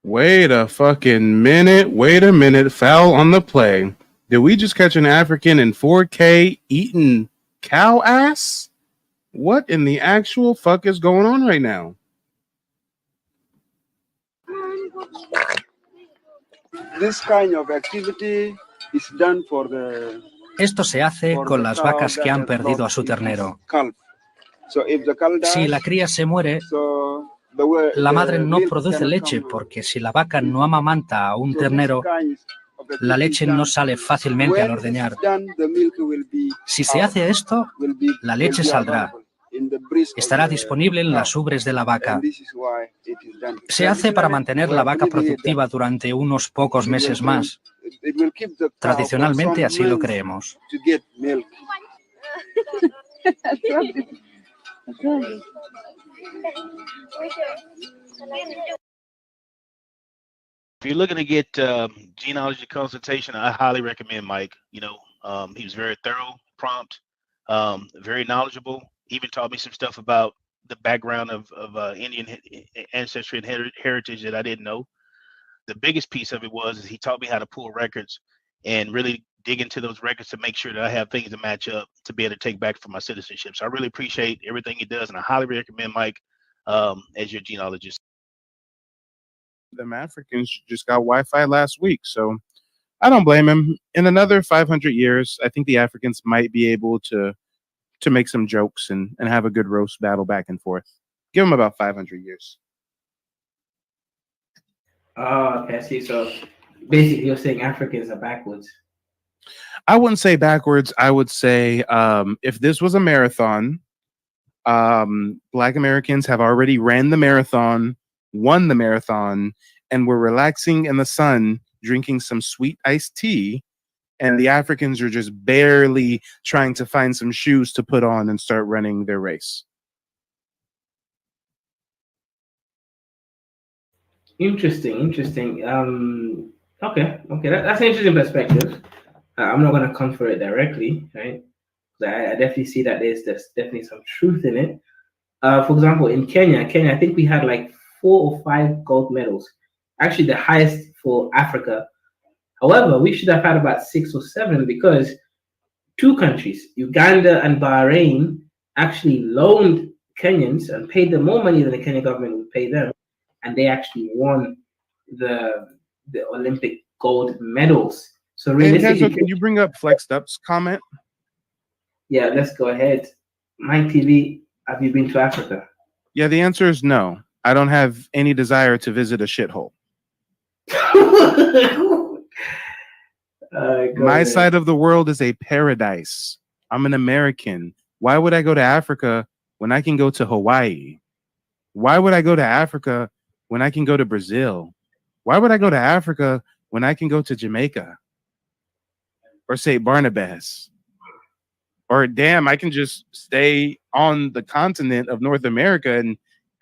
Wait a fucking minute. Wait a minute. Foul on the play. Did we just catch an African in 4K eating cow ass? What in the actual fuck is going on right now? This kind of activity is done for the Esto se hace con las vacas que han perdido a su ternero. Si la cría se muere, la madre no produce leche, porque si la vaca no amamanta a un ternero, la leche no sale fácilmente al ordeñar. Si se hace esto, la leche saldrá. Estará disponible en las ubres de la vaca. Se hace para mantener la vaca productiva durante unos pocos meses más. Tradicionalmente así lo creemos. If you're looking to get genealogy consultation, I highly recommend Mike. You know, he was very thorough, prompt, very knowledgeable. Even taught me some stuff about the background of Indian ancestry and heritage that I didn't know. The biggest piece of it was he taught me how to pull records and really dig into those records to make sure that I have things to match up to be able to take back for my citizenship. So I really appreciate everything he does, and I highly recommend Mike as your genealogist. Them Africans just got Wi-Fi last week, so I don't blame him. In another 500 years, I think the Africans might be able to make some jokes and have a good roast battle back and forth. Give them about 500 years. Oh, okay, I see. So basically you're saying Africans are backwards. I wouldn't say backwards. I would say if this was a marathon, Black Americans have already ran the marathon, won the marathon, and were relaxing in the sun, drinking some sweet iced tea. And the Africans are just barely trying to find some shoes to put on and start running their race. Interesting. Okay, that's an interesting perspective. I'm not going to come for it directly, right? I definitely see that there's definitely some truth in it. For example, in Kenya, I think we had like 4 or 5 gold medals, actually the highest for Africa. However, we should have had about 6 or 7 because 2 countries, Uganda and Bahrain, actually loaned Kenyans and paid them more money than the Kenyan government would pay them, and they actually won the Olympic gold medals. So realistically, can you bring up Flexed Up's comment? Yeah, let's go ahead. Mike TV, have you been to Africa? Yeah, the answer is no. I don't have any desire to visit a shithole. My side of the world is a paradise. I'm an American. Why would I go to Africa when I can go to Hawaii? Why would I go to Africa when I can go to Brazil? Why would I go to Africa when I can go to Jamaica? Or St. Barnabas? Or damn, I can just stay on the continent of North America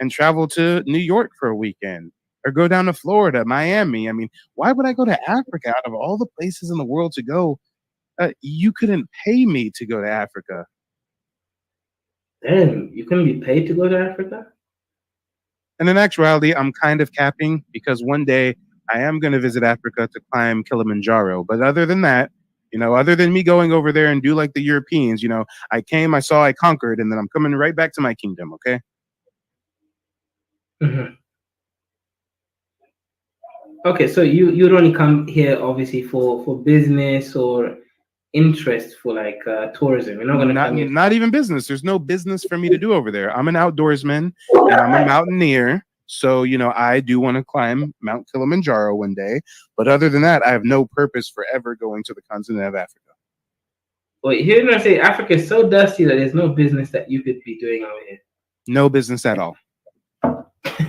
and travel to New York for a weekend. or go down to Florida, Miami. I mean, why would I go to Africa out of all the places in the world to go? You couldn't pay me to go to Africa. Damn, you couldn't be paid to go to Africa? And in actuality, I'm kind of capping because one day I am going to visit Africa to climb Kilimanjaro. But other than that, other than me going over there and do like the Europeans, I came, I saw, I conquered, and then I'm coming right back to my kingdom. Okay. Mm-hmm. Okay, so you'd only come here obviously for business or interest for like tourism. You're not gonna come here. Not even business. There's no business for me to do over there. I'm an outdoorsman and I'm a mountaineer. So, I do want to climb Mount Kilimanjaro one day. But other than that, I have no purpose for ever going to the continent of Africa. Wait, here I say Africa is so dusty that there's no business that you could be doing over here. No business at all.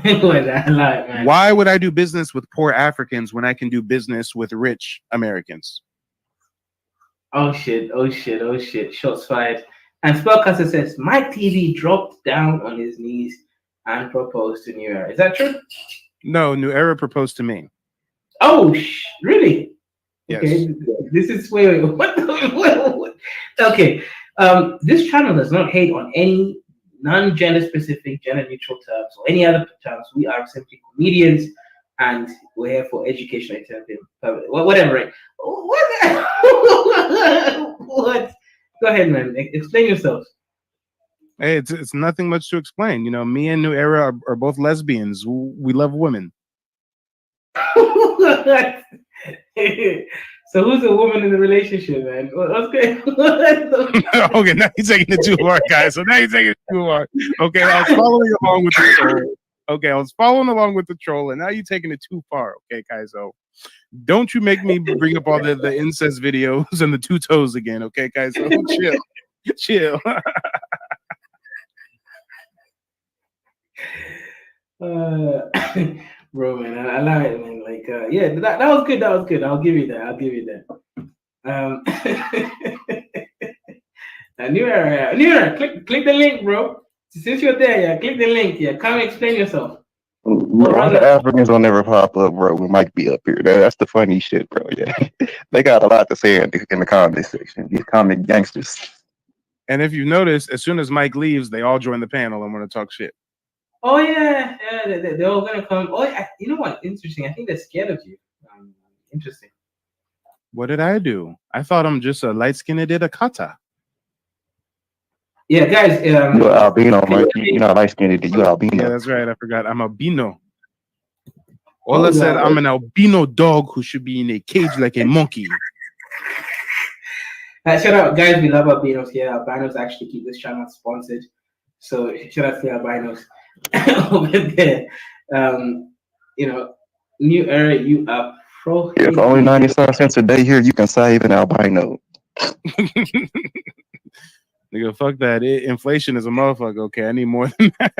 Man. Why would I do business with poor Africans when I can do business with rich Americans? Oh shit. Shots fired. And Spellcaster says, Mike TV dropped down on his knees and proposed to New Era. Is that true? No, New Era proposed to me. Oh, really? Yes. Okay. This is wait. What? Okay. This channel does not hate on any non-gender specific, gender neutral terms or any other terms. We are simply comedians and we're here for educational entertainment. Whatever, right? What? Go ahead, man. Explain yourselves. Hey, it's nothing much to explain. Me and New Era are both lesbians. We love women. So who's the woman in the relationship, man? What's going on? Okay, now you're taking it too hard, guys. So now you're taking it too hard. Okay, I was following along with the troll. Okay, I was following along with the troll, and now you're taking it too far. Okay, Kaizo. Don't you make me bring up all the incest videos and the two toes again, okay, Kaizo? Chill. Bro, man, I like it, man. Like, yeah, that was good. That was good. I'll give you that. New Era, click the link, bro. Since you're there, yeah, click the link. Yeah, come explain yourself. All the Africans don't never pop up, bro. We might be up here. That's the funny shit, bro. Yeah, they got a lot to say in the comment section. These comic gangsters. And if you notice, as soon as Mike leaves, they all join the panel and want to talk shit. Oh yeah, they're all gonna come. Oh, you know what? Interesting. I think they're scared of you. Interesting. What did I do? I thought I'm just a light-skinned Akata. Yeah, guys. You're albino, Mike. You're not light-skinned. You're albino. Yeah, that's right. I forgot. I'm albino. Ola said I'm an albino dog who should be in a cage like a monkey. Shout out, guys. We love albinos. Yeah, albinos actually keep this channel sponsored. So shout out to albinos over there. New Era, you are pro. Yeah, for only 95 cents a day here, you can save an albino. Nigga, fuck that. Inflation is a motherfucker. Okay, I need more than that.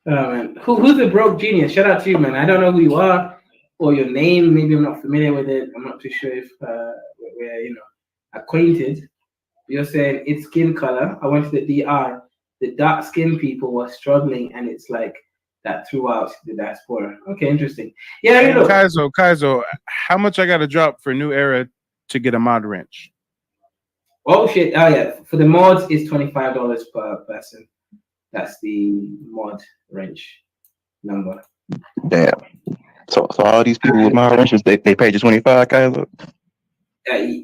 Oh man, who's the broke genius? Shout out to you, man. I don't know who you are or your name. Maybe I'm not familiar with it. I'm not too sure if we're acquainted. You're saying it's skin color. I went to the DR. The dark skinned people were struggling, and it's like that throughout the diaspora. Okay, interesting. Yeah, Kaizo, how much I got to drop for New Era to get a mod wrench? Oh shit! Oh yeah, for the mods it's $25 per person. That's the mod wrench number. Damn. So all these people with mod wrenches, they pay just 25, Kaizo?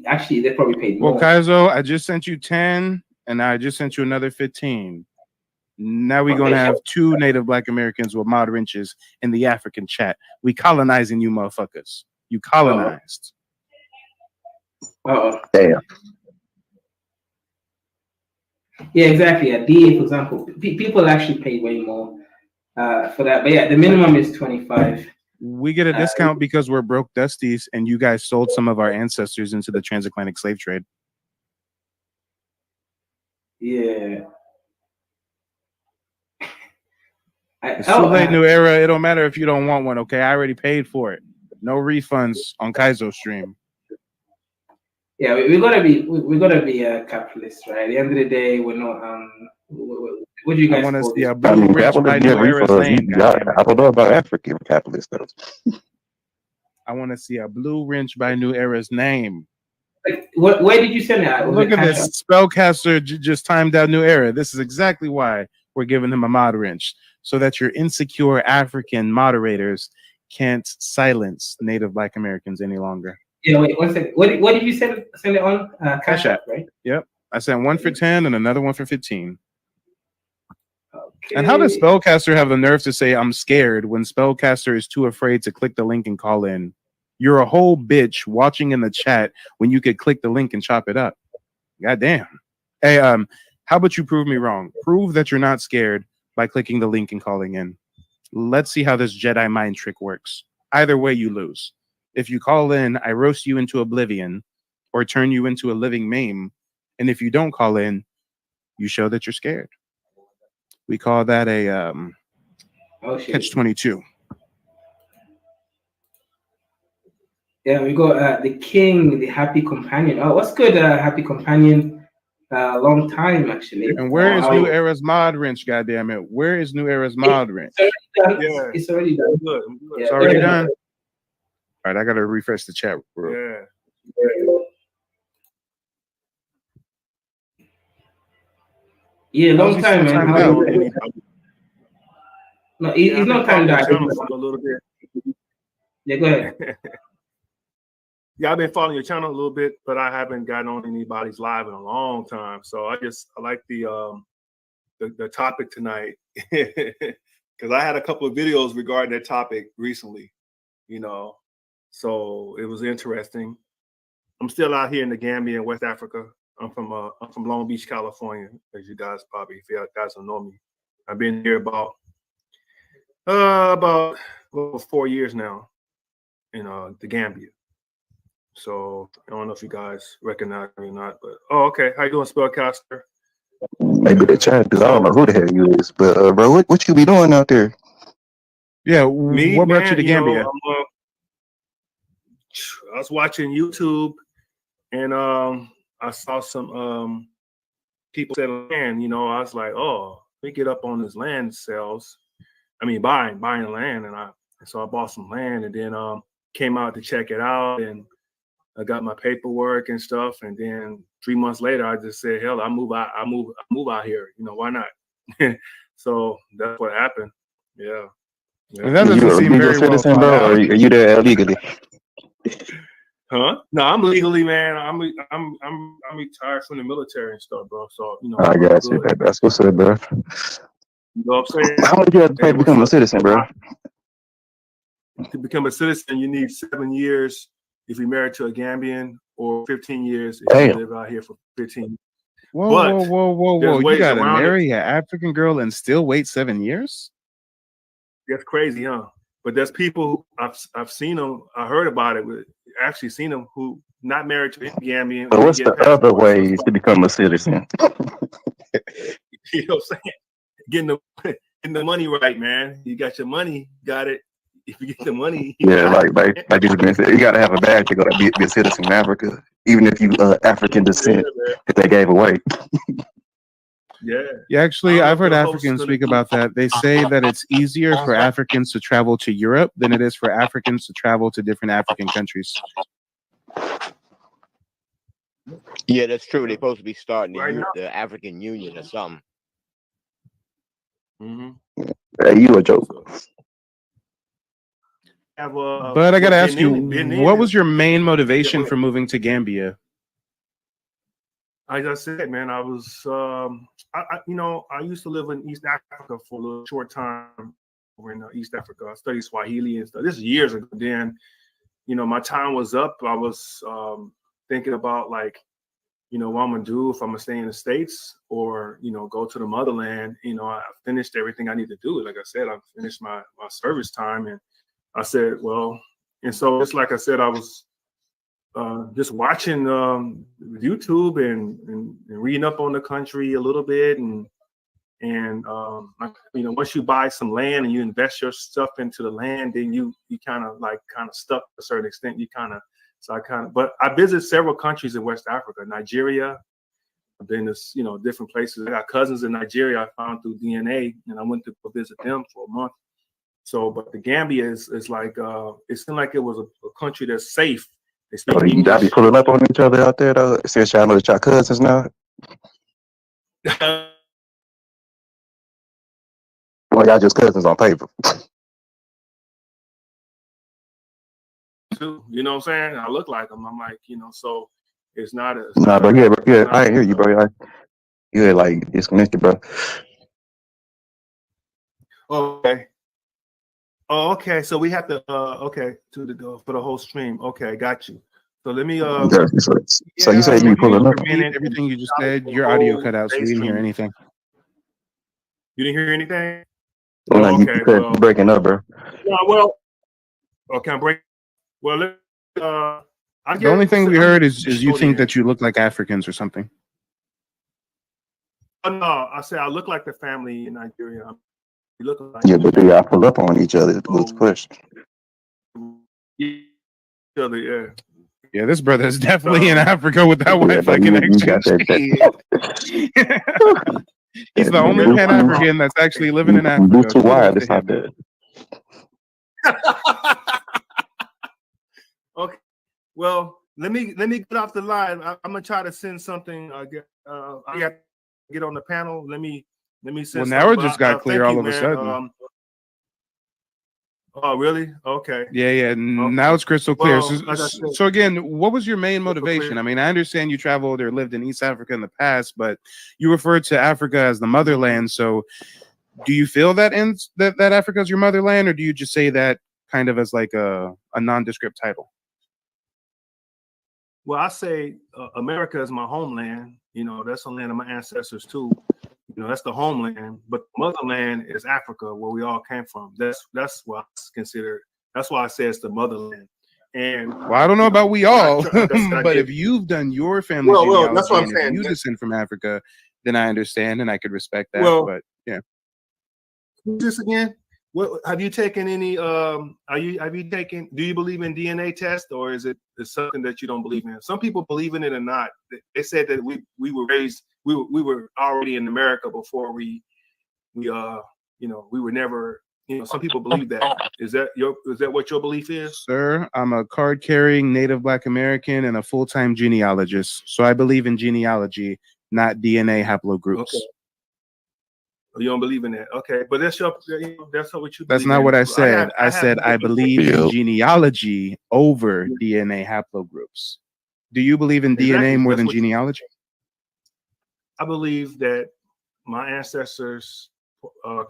Actually, they probably paid more. Well, Kaizo, I just sent you 10, and I just sent you another 15. Now we're going to have 2 Native Black Americans with mod wrenches in the African chat. We colonizing you motherfuckers. You colonized. Damn. Yeah, exactly. At DA, for example, people actually pay way more for that. But yeah, the minimum is 25. We get a discount because we're broke dusties, and you guys sold some of our ancestors into the transatlantic slave trade. Yeah. It's too late, New Era. It don't matter if you don't want one, okay? I already paid for it. No refunds on Kaizo stream. Yeah, we gotta be capitalist, right? At the end of the day, we're not What do you guys I want to call see this? a blue rich by Capitalists get New Era's refunds. name. I don't know about African capitalists though. I want to see a blue wrench by New Era's name. Like, where did you send that? Was Look it at this. Spellcaster just timed out New Era. This is exactly why we're giving him a mod wrench, so that your insecure African moderators can't silence Native Black Americans any longer. Yeah, wait, 1 second. What did you send it on? Cash App, right? Yep. I sent one for 10 and another one for 15. And how does Spellcaster have the nerve to say I'm scared when Spellcaster is too afraid to click the link and call in? You're a whole bitch watching in the chat when you could click the link and chop it up. God damn. Hey, how about you prove me wrong? Prove that you're not scared by clicking the link and calling in. Let's see how this Jedi mind trick works. Either way, you lose. If you call in, I roast you into oblivion or turn you into a living meme. And if you don't call in, you show that you're scared. We call that a catch-22. Yeah, we got the King, the Happy Companion. Oh, what's good, Happy Companion? Long time actually. And where is New Era's mod wrench? Goddamn it! Where is New Era's mod wrench? It's already done. Good. It's already done. All right, I gotta refresh the chat. Yeah. Yeah, long time, man. No, he's not time that. A little bit. Yeah, go ahead. Yeah, I've been following your channel a little bit, but I haven't gotten on anybody's live in a long time. So I like the topic tonight because I had a couple of videos regarding that topic recently, so it was interesting. I'm still out here in the Gambia in West Africa. I'm from Long Beach, California, as you guys if you guys don't know me. I've been here about 4 years now in the Gambia. So I don't know if you guys recognize me or not, but okay. How you doing, Spellcaster? Maybe the chat, because I don't know who the hell you is. But bro, what you be doing out there? Yeah, what brought you to Gambia? I was watching YouTube, and I saw some people selling land. I was like, they get up on this land sales. I mean, buying land, and so I bought some land, and then came out to check it out, and I got my paperwork and stuff, and then 3 months later, I just said, "Hell, I move out here. Why not?" So that's what happened. Yeah. And that doesn't seem very well citizen, thought bro, out. or are you there illegally? Huh? No, I'm legally, man. I'm retired from the military and stuff, bro. So I got you. That's what's up, bro. You know what I'm saying? How much you have to pay to become a citizen, bro? To become a citizen, you need 7 years if you're married to a Gambian, or 15 years if you live out here for 15 years. Whoa. You gotta marry an African girl and still wait 7 years? That's crazy, huh? But there's people I've seen them. I heard about it. Actually seen them who not married to a Gambian. But what's the other way to become a citizen? You know what I'm saying? Getting the money right, man. You got your money, got it. If you get the money, like you been said, you gotta have a badge to go to be a citizen in Africa, even if you African descent that they gave away. Yeah, actually, I've heard Africans speak about that. They say that it's easier for Africans to travel to Europe than it is for Africans to travel to different African countries. Yeah, that's true. They're supposed to be starting the African Union or something. Hey, you a joke. But I gotta ask you, what was your main motivation for moving to Gambia? As I said, man, I was, I used to live in East Africa for a little short time over in East Africa. I studied Swahili and stuff. This is years ago. Then, my time was up. I was thinking about what I'm gonna do, if I'm gonna stay in the States or, go to the motherland. I finished everything I need to do. Like I said, I finished my service time, and I said, well, and so it's like I said, I was just watching YouTube and reading up on the country a little bit, and once you buy some land and you invest your stuff into the land, then you kind of stuck to a certain extent. But I visited several countries in West Africa: Nigeria, I've been to, different places. I got cousins in Nigeria I found through DNA, and I went to go visit them for a month. So, but the Gambia is like, it seemed like it was a country that's safe. They speak Y'all be English. pulling up on each other out there though, since y'all know that y'all cousins now. Well, y'all just cousins on paper. Too, you know what I'm saying? I look like them. I'm like, so it's not a. Nah, but yeah, I ain't hear you, bro. You had like disconnected, bro. Okay. Oh, okay. So we have to for the whole stream. Okay, got you. So let me So you said you pulling up. Everything you just said, your audio cut out, so we didn't hear anything. You didn't hear anything? Well, no, you breaking up, bro. Yeah, well, okay, I'm breaking. Well, The only thing we heard is you think that you look like Africans or something. Oh, no, I said I look like the family in Nigeria. You look like But do y'all pull up on each other? Was the question. Yeah. Yeah, this brother is definitely in Africa with that Wi-Fi connection. He's the only Pan-African that's actually living in Africa. Bluetooth wireless out there. Okay. Well, let me get off the line. I'm gonna try to send something. I got to get on the panel. Let me send. Well, now it just got clear all of a sudden. Oh, really? Okay. Yeah. Now it's crystal clear. Well, So again, what was your main motivation? I mean, I understand you traveled or lived in East Africa in the past, but you referred to Africa as the motherland. So do you feel that that Africa is your motherland, or do you just say that kind of as like a nondescript title? Well, I say America is my homeland. That's the land of my ancestors too. That's the homeland. But motherland is Africa, where we all came from. That's what I consider. That's why I say it's the motherland. And well, I don't know about we all, but if you've done your family genealogy, that's what I'm and saying. If you descend from Africa, then I understand and I could respect that. Well, but yeah. This again. What have you taken any? Do you believe in DNA test, or is it something that you don't believe in? Some people believe in it or not. They said that we were raised, we were already in America before we were never. Some people believe that. Is that what your belief is? Sir, I'm a card-carrying Native Black American and a full-time genealogist. So I believe in genealogy, not DNA haplogroups. Okay. You don't believe in that, okay? But that's what you. That's not what I said. I said I believe in genealogy over DNA haplogroups. Do you believe in DNA more than genealogy? I believe that my ancestors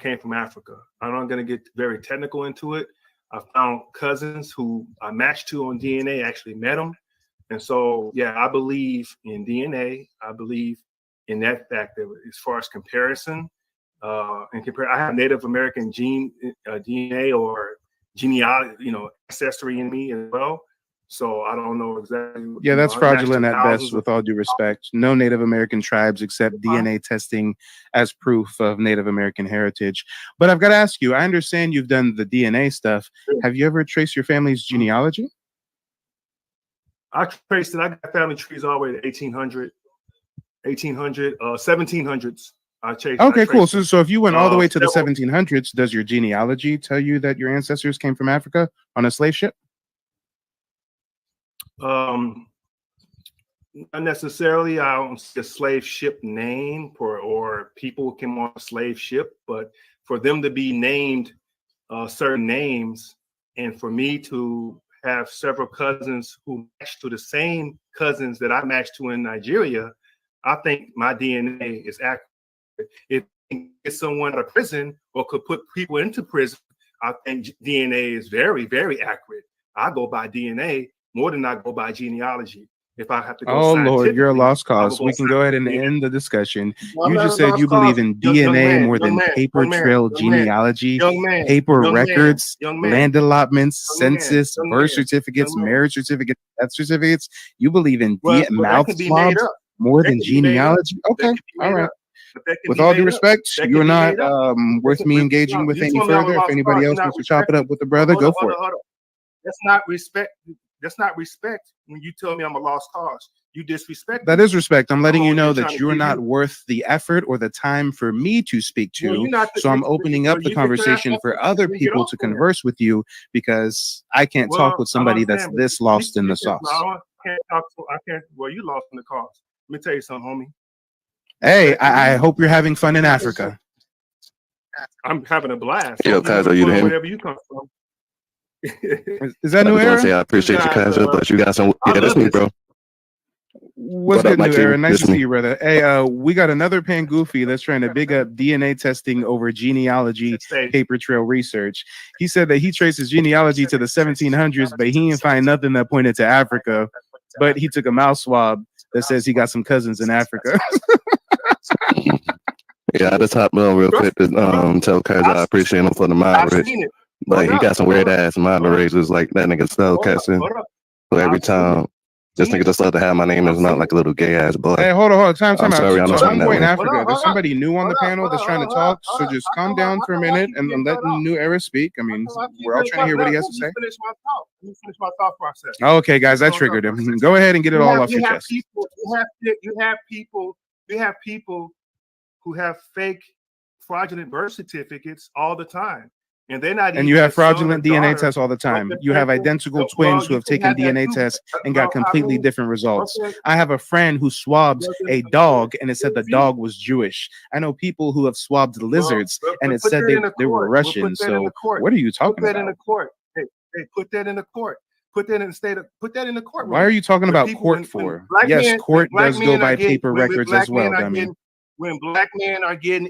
came from Africa. I'm not going to get very technical into it. I found cousins who I matched to on DNA, actually met them, and so yeah, I believe in DNA. I believe in that fact that as far as comparison. And compare, I have Native American DNA or genealogy, ancestry in me as well. So I don't know exactly. Yeah, that's fraudulent at best, with all due respect. No Native American tribes accept DNA testing as proof of Native American heritage. But I've got to ask you, I understand you've done the DNA stuff. Have you ever traced your family's genealogy? I traced it. I got family trees all the way to 1700s. Okay, cool. So if you went all the way to the 1700s, does your genealogy tell you that your ancestors came from Africa on a slave ship? Not necessarily. I don't see a slave ship name or people came on a slave ship, but for them to be named certain names, and for me to have several cousins who match to the same cousins that I matched to in Nigeria, I think my DNA is accurate. If you get someone out of prison or could put people into prison, I think DNA is very, very accurate. I go by DNA more than I go by genealogy. If I have to go Lord, you're a lost cause. We can go ahead and end the discussion. You just said you believe in DNA more than paper trail genealogy, paper records, land allotments, census, birth certificates, marriage certificates, death certificates. You believe in mouth swabs more than genealogy? Okay, all right. With all due respect, you're not worth me engaging with any further. If anybody else wants to chop it up with the brother, go for it. That's not respect. That's not respect. When you tell me I'm a lost cause, you disrespect. That is respect. I'm letting you know that trying to you're give not you- worth the effort or the time for me to speak to. Well, you're not the- So I'm opening up well, the you get your conversation ass for up other and get people off to there. converse with you, because I can't talk with somebody that's this lost in the sauce. I can't talk to. I can't. Well, you lost in the cause. Let me tell you something, homie. Hey, I hope you're having fun in Africa. I'm having a blast. Yo, Kaiser, you there? Wherever you come from. Is that I New just want to Era? say I appreciate you, guys, Kaiser, but you got some. I Yeah, that's love me, this. bro. What's What up, good, New Mikey? Era? Nice This to see me. you, brother. Hey, we got another Pan Goofy that's trying to big up DNA testing over genealogy paper trail research. He said that he traced his genealogy to the 1700s, but he didn't find nothing that pointed to Africa. But he took a mouth swab that says he got some cousins in Africa. Yeah, I just hopped on real quick to tell Kaiser I appreciate him for the moderate. seen it. But he got some weird ass moderators like that nigga Spellcasting. So every time this nigga just love to have my name is not like a little gay ass boy. Hey, hold on. Time I'm out. sorry, I know So something that homeboy in way. Africa, there's somebody new on the panel that's trying to talk. So just calm down for a minute and let New Era speak. I mean, we're all trying to hear what he has to say. Finish my thought. Let me finish my thought process. Okay, guys, I triggered him. Go ahead and get it all off your chest. You have people who have fake fraudulent birth certificates all the time. And they're not. And you have fraudulent DNA tests all the time. You have identical twins who have taken DNA tests and got completely different results. I have a friend who swabbed a dog and it said the dog was Jewish. I know people who have swabbed lizards and it said they were Russian. So what are you talking Put that in about? the court. Hey, put that in the court. Put that in the state. Put that in the courtroom. Why are you talking about court for? Yes, court does go by paper records as well, dummy. When black men are getting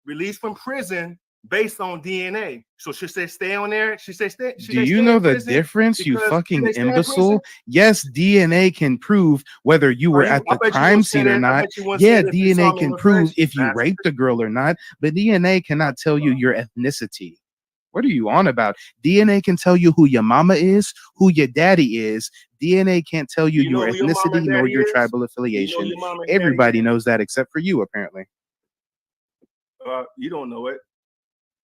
released from prison based on DNA. So should they stay on there? Should they stay? Do you know the difference, you fucking imbecile? Yes, DNA can prove whether you were at the crime scene or not. Yeah, DNA can prove if you raped a girl or not, but DNA cannot tell you your ethnicity. What are you on about? DNA can tell you who your mama is, who your daddy is. DNA can't tell you your ethnicity nor your tribal affiliation. Everybody knows that except for you, apparently. You don't know it.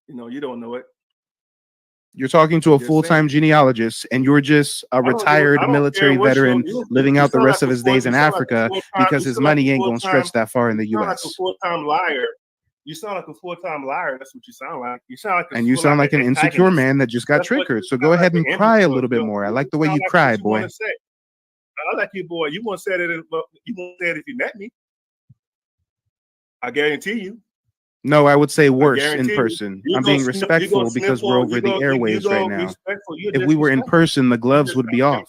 You don't know it. You're talking to a full-time genealogist, and you're just a retired military veteran living out the rest of his days in Africa because his money ain't gonna stretch that far in the You sound like U.S. a full-time liar. You sound like a full-time liar. That's what you sound like. You sound like And you sound like an insecure man that just got triggered. So go ahead and cry a little bit more. I like the way you cry, boy. I like you, boy. You won't say it. You won't say it if you met me. I guarantee you. No, I would say worse in guarantee you. person. You I'm go being sniff- you respectful go because sniffle, we're over you the go- you airwaves go right now. respectful, you're If we were in disrespectful. person, the gloves would be off.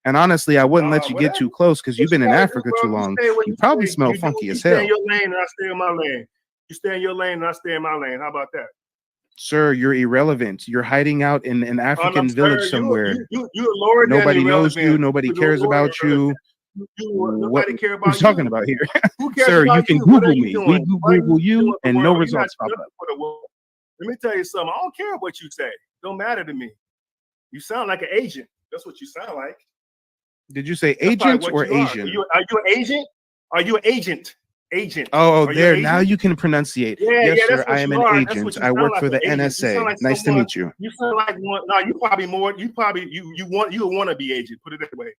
And honestly, I wouldn't let you get too close because you've been in Africa too long. You probably smell funky as Stay hell. in your lane and I stay in my lane. You stay in your lane and I stay in my lane. How about that? Sir, you're irrelevant. You're hiding out in an African village somewhere. You're lower than Nobody knows you. irrelevant. Nobody You're cares lower about you. Nobody care about What are you talking about here? Who cares Sir, you about can you? What Google are you me. doing? We What are Google you doing you for the and no world? You're not results pop nothing up. for the world. Let me tell you something. I don't care what you say. Don't matter to me. You sound like an agent. That's what you sound like. Did you say That's probably agent what or you are. Asian? Are you an agent? Are you an agent? Agent. Oh, Are you there. an Now agent? you can pronunciate. Yeah, Yes, yeah, sir. that's what I am you an are. That's what agent. you I sound work like, for an the agent. You NSA. sound like Nice to someone- meet you. You sound like one. No, you probably more. You want to be agent. Put it that way.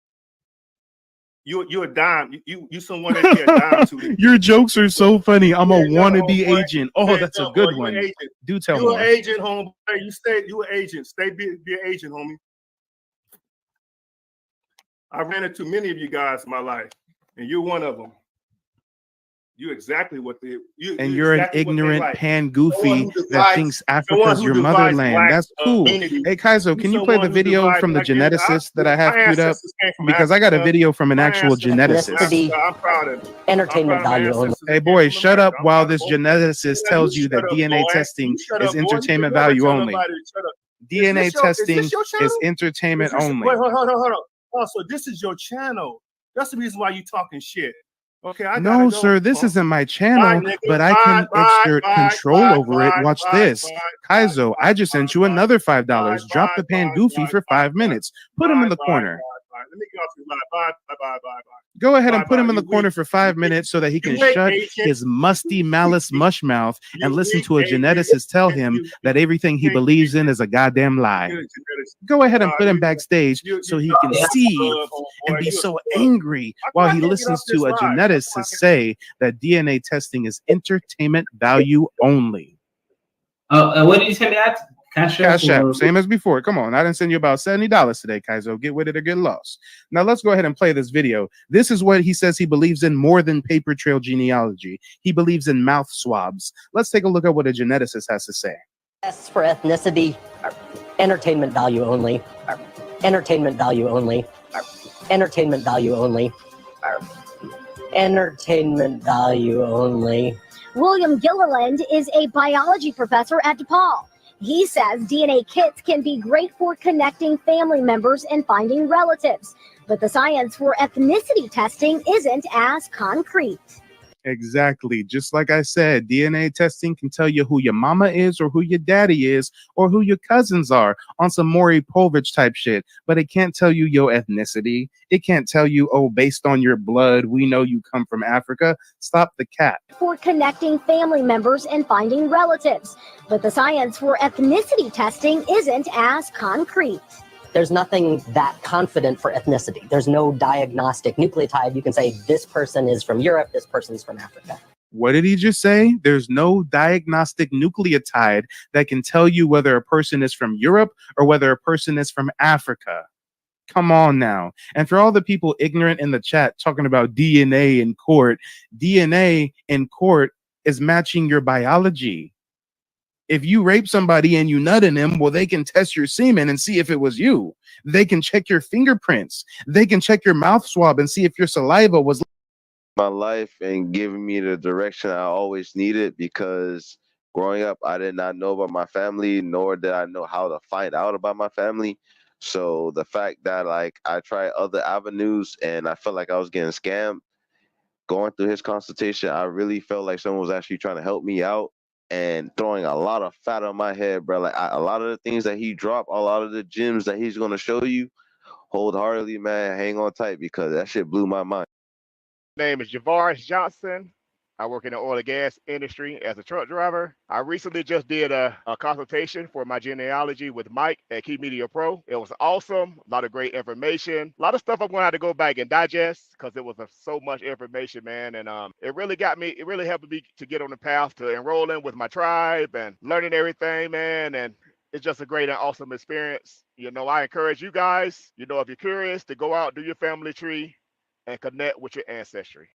You're a dime. You someone that you're a dime to. Your jokes are so funny. I'm a Yeah, wannabe homeboy. agent. Oh, Yeah, that's a boy, good you an one. agent. Do tell You more. an agent, homeboy. You an agent. Be an agent, homie. I ran into many of you guys in my life, and you're one of them. You're exactly what they. You're an exactly what they ignorant like. pan Someone goofy who that divides- thinks someone Africa's who your divides motherland. black That's cool. community. Hey, Kaizo, can you play the Someone who video divides from the black community. geneticist that I have My queued up? ancestors came from Because I got a Africa. video from an My actual ancestors- geneticist. I'm proud of it. Entertainment I'm proud of my value only. ancestors. Hey, boy, shut up while this boy. geneticist tells you that Shut up, DNA boy. testing You shut is up, boy. entertainment You never value tell only. nobody to shut up. DNA Is this testing your channel? is entertainment Is this- only. Wait, hold on. Oh, so this is your channel. That's the reason why you talking shit. Okay, I gotta No, go. sir, this Punk. isn't my channel, Bye, nigga. but I can exert control over it. bye, Watch bye, this. Kaizo, I just sent you another $5. Drop the pan goofy for 5 minutes. Put him in the corner. Let me get off this line. Bye. Go ahead and put him in the corner for 5 minutes so that he can shut his musty malice mush mouth and listen to a geneticist tell him that everything he believes in is a goddamn lie. Go ahead and put him backstage so he can see and be so angry while he listens to a geneticist say that DNA testing is entertainment value only. What did you say that? Cash App, same as before. Come on, I didn't send you about $70 today, Kaizo. Get with it or get lost. Now let's go ahead and play this video. This is what he says he believes in more than paper trail genealogy. He believes in mouth swabs. Let's take a look at what a geneticist has to say. Tests for ethnicity, entertainment value only. Entertainment value only. Entertainment value only. Entertainment value only. William Gilliland is a biology professor at DePaul. He says DNA kits can be great for connecting family members and finding relatives, but the science for ethnicity testing isn't as concrete. Exactly. Just like I said, DNA testing can tell you who your mama is or who your daddy is or who your cousins are on some Maury Povich type shit. But it can't tell you your ethnicity. It can't tell you, oh, based on your blood, we know you come from Africa. Stop the cat. For connecting family members and finding relatives, but the science for ethnicity testing isn't as concrete. There's nothing that confident for ethnicity. There's no diagnostic nucleotide. You can say this person is from Europe, this person is from Africa. What did he just say? There's no diagnostic nucleotide that can tell you whether a person is from Europe or whether a person is from Africa. Come on now. And for all the people ignorant in the chat talking about DNA in court is matching your biology. If you rape somebody and you nut in them, well, they can test your semen and see if it was you. They can check your fingerprints. They can check your mouth swab and see if your saliva was. My life and giving me the direction I always needed, because growing up, I did not know about my family, nor did I know how to find out about my family. So the fact that like I tried other avenues and I felt like I was getting scammed, going through his consultation, I really felt like someone was actually trying to help me out and throwing a lot of fat on my head, bro. Like a lot of the things that he dropped, a lot of the gems that he's going to show you, wholeheartedly, man, hang on tight, because that shit blew my mind. Name is Javaris Johnson. I work in the oil and gas industry as a truck driver. I recently just did a consultation for my genealogy with Mike at Key Media Pro. It was awesome. A lot of great information. A lot of stuff I'm going to have to go back and digest because it was so much information, man. And it really helped me to get on the path to enrolling with my tribe and learning everything, man. And it's just a great and awesome experience. You know, I encourage you guys, you know, if you're curious, to go out, do your family tree and connect with your ancestry.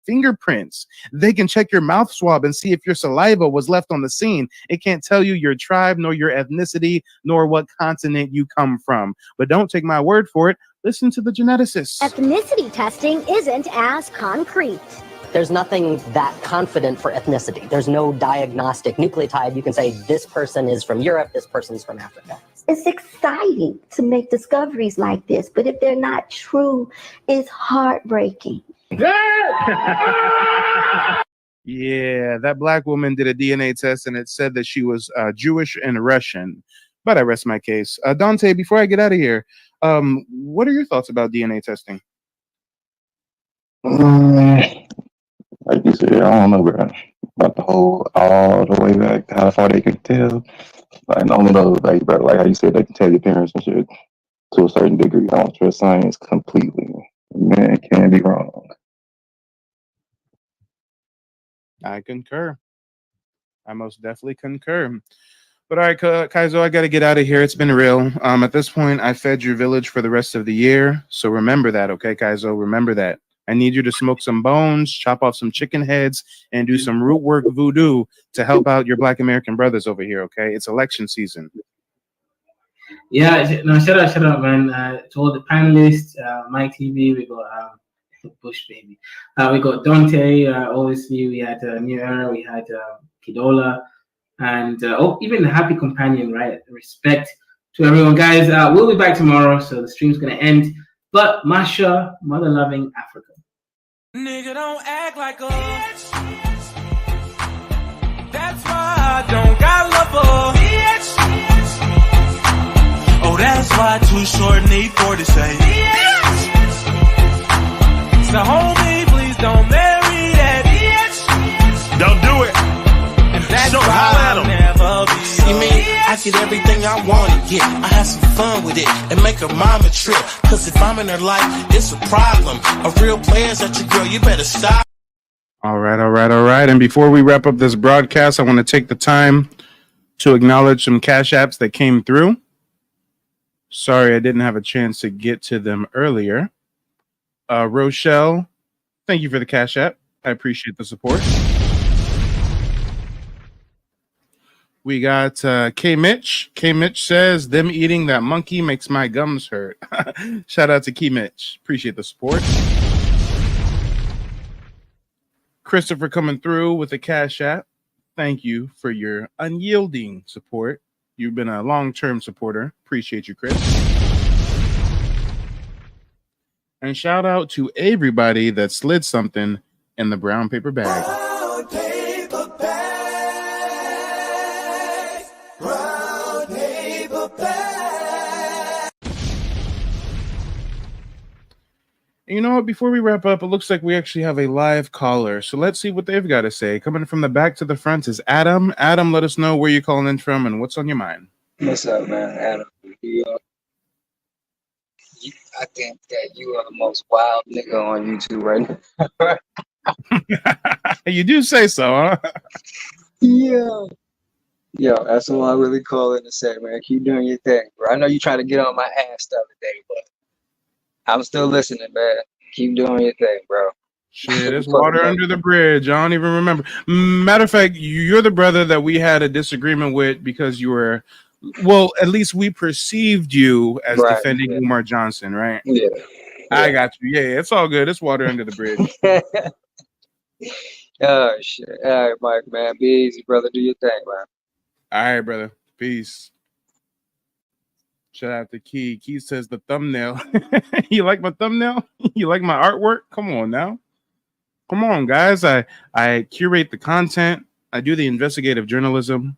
Fingerprints. They can check your mouth swab and see if your saliva was left on the scene. It can't tell you your tribe, nor your ethnicity, nor what continent you come from. But don't take my word for it. Listen to the geneticists. Ethnicity testing isn't as concrete. There's nothing that confident for ethnicity. There's no diagnostic nucleotide. You can say this person is from Europe, this person's from Africa. It's exciting to make discoveries like this, but if they're not true, it's heartbreaking. Yeah, that black woman did a DNA test and it said that she was Jewish and Russian. But I rest my case. Dante, before I get out of here, what are your thoughts about DNA testing? Like you said, I don't know, bro. About the whole all the way back, how far they could tell. Like, I don't know, like, bro, like how you said, they can tell your parents and shit to a certain degree. I don't trust science completely. Man, it can be wrong. I concur. I most definitely concur. But all right, Kaizo, I got to get out of here. It's been real. At this point, I fed your village for the rest of the year. So remember that, okay, Kaizo? Remember that. I need you to smoke some bones, chop off some chicken heads, and do some root work voodoo to help out your Black American brothers over here, okay? It's election season. Yeah, no, shut up, man. To all the panelists, Mike TV, we got Bush Baby. We got Dante, obviously, we had New Era, we had Kidola, and even the Happy Companion, right? Respect to everyone, guys. We'll be back tomorrow, so the stream's going to end. But Masha, mother loving Africa. Nigga, don't act like a bitch. That's why I don't got love for bitch. Oh, that that's why Too Short need 40 say. So homie, please don't marry that bitch. Don't do it. And that's Don't why holler at I'll 'em. never be. See me, I get everything I want to get. I have some fun with it and make her mama trip. Cause if I'm in her life, it's a problem. A real player's at your girl, you better stop. All right. And before we wrap up this broadcast, I want to take the time to acknowledge some Cash Apps that came through. Sorry, I didn't have a chance to get to them earlier. Rochelle, thank you for the Cash App. I appreciate the support. We got K Mitch. K Mitch says, them eating that monkey makes my gums hurt. Shout out to K Mitch. Appreciate the support. Christopher coming through with the Cash App. Thank you for your unyielding support. You've been a long-term supporter. Appreciate you, Chris. And shout out to everybody that slid something in the brown paper bag. Brown paper bag. Brown paper bag. And you know what? Before we wrap up, it looks like we actually have a live caller. So let's see what they've got to say. Coming from the back to the front is Adam. Adam, let us know where you're calling in from and what's on your mind. What's up, man? Adam. I think that you are the most wild nigga on YouTube right now. You do say so, huh? Yeah. Yo, that's all I really call in to say, man. Keep doing your thing, bro. I know you tried to get on my ass the other day, but I'm still listening, man. Keep doing your thing, bro. Shit, it's water under the bridge. I don't even remember. Matter of fact, you're the brother that we had a disagreement with because you were, well, at least we perceived you as defending Umar Johnson, right? Yeah. I got you. Yeah, it's all good. It's water under the bridge. Oh, shit. All right, Mike, man. Be easy, brother. Do your thing, man. All right, brother. Peace. Shout out to Key. Key says the thumbnail. You like my thumbnail? You like my artwork? Come on now. Come on, guys. I curate the content. I do the investigative journalism.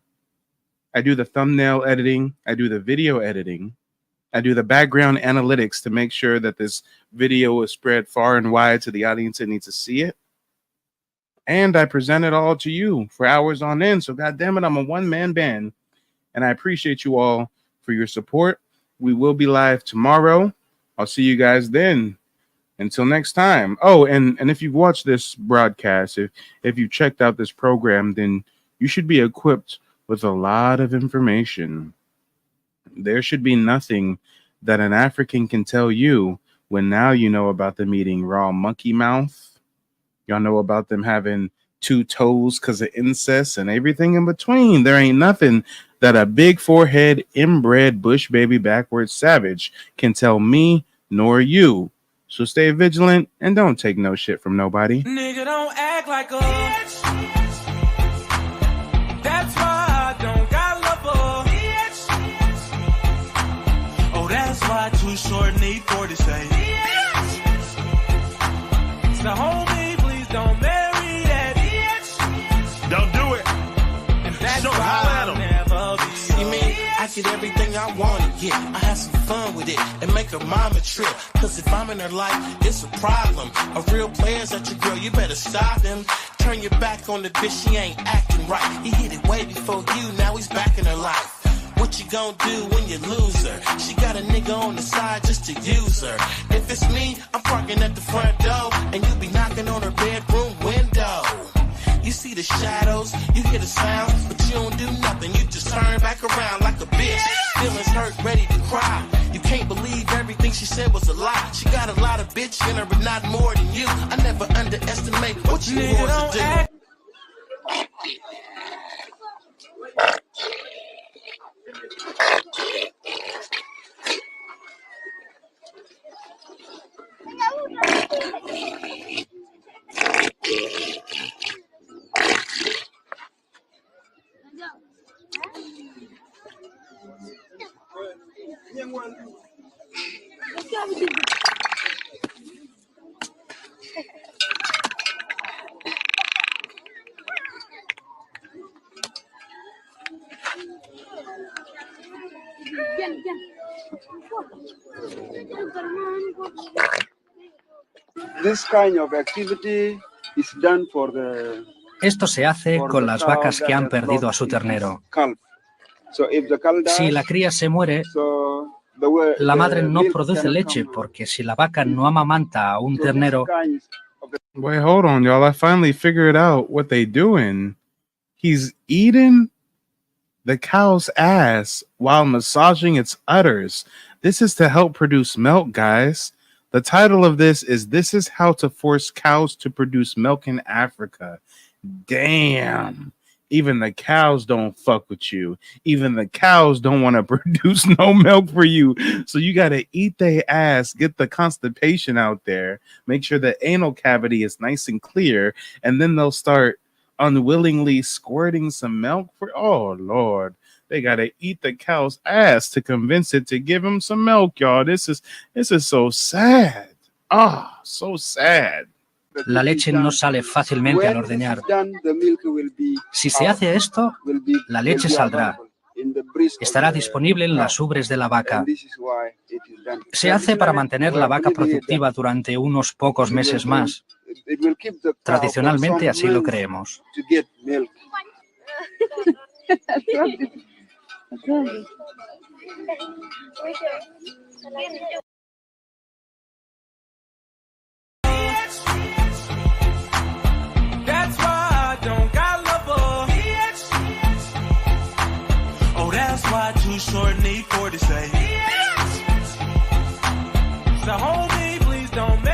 I do the thumbnail editing. I do the video editing. I do the background analytics to make sure that this video is spread far and wide to the audience that needs to see it. And I present it all to you for hours on end. So, God damn it, I'm a one-man band. And I appreciate you all for your support. We will be live tomorrow. I'll see you guys then. Until next time. Oh, and if you've watched this broadcast, if you checked out this program, then you should be equipped with a lot of information. There should be nothing that an African can tell you when now you know about them eating raw monkey mouth. Y'all know about them having 2 toes because of incest and everything in between. There ain't nothing that a big forehead, inbred, bush baby, backwards savage can tell me nor you. So stay vigilant and don't take no shit from nobody. Nigga, don't act like a bitch. That's why I don't got love for bitch. Oh, that's why Too Short need 40 say bitch. So homie, please don't marry that bitch. Don't do it. And that's Don't why holler at I'll 'em. never be. See me, I get everything I want to get. I have some fun with it and make her mama trip. Cause if I'm in her life, it's a problem. A real player's at your girl, you better stop him. Turn your back on the bitch, she ain't acting right. He hit it way before you, now he's back in her life. What you gonna do when you lose her? She got a nigga on the side just to use her. If it's me, I'm parking at the front door, and you be knocking on her bedroom window. You see the shadows, you hear the sound, but you don't do nothing. You just turn back around like a bitch. Feelings hurt, ready to cry. You can't believe everything she said was a lie. She got a lot of bitch in her, but not more than you. I never underestimate what you want to do. This kind of activity is done for the Esto se hace con las vacas que han perdido a su ternero. Si la cría se muere, la madre no produce leche, porque si la vaca no amamanta a un ternero... Wait, hold on, y'all. I finally figured out what they doing. He's eating the cow's ass while massaging its udders. This is to help produce milk, guys. The title of this is How to Force Cows to Produce Milk in Africa. Damn. Even the cows don't fuck with you. Even the cows don't want to produce no milk for you. So you got to eat their ass, get the constipation out there, make sure the anal cavity is nice and clear, and then they'll start unwillingly squirting some milk for. Oh, Lord. They got to eat the cow's ass to convince it to give him some milk, y'all. This is so sad. Ah, so sad. La leche no sale fácilmente al ordeñar. Si se hace esto, la leche saldrá. Estará disponible en las ubres de la vaca. Se hace para mantener la vaca productiva durante unos pocos meses más. Tradicionalmente así lo creemos. That's why I don't got love. Oh, that's why Too Short need 40 say. So hold me, please don't make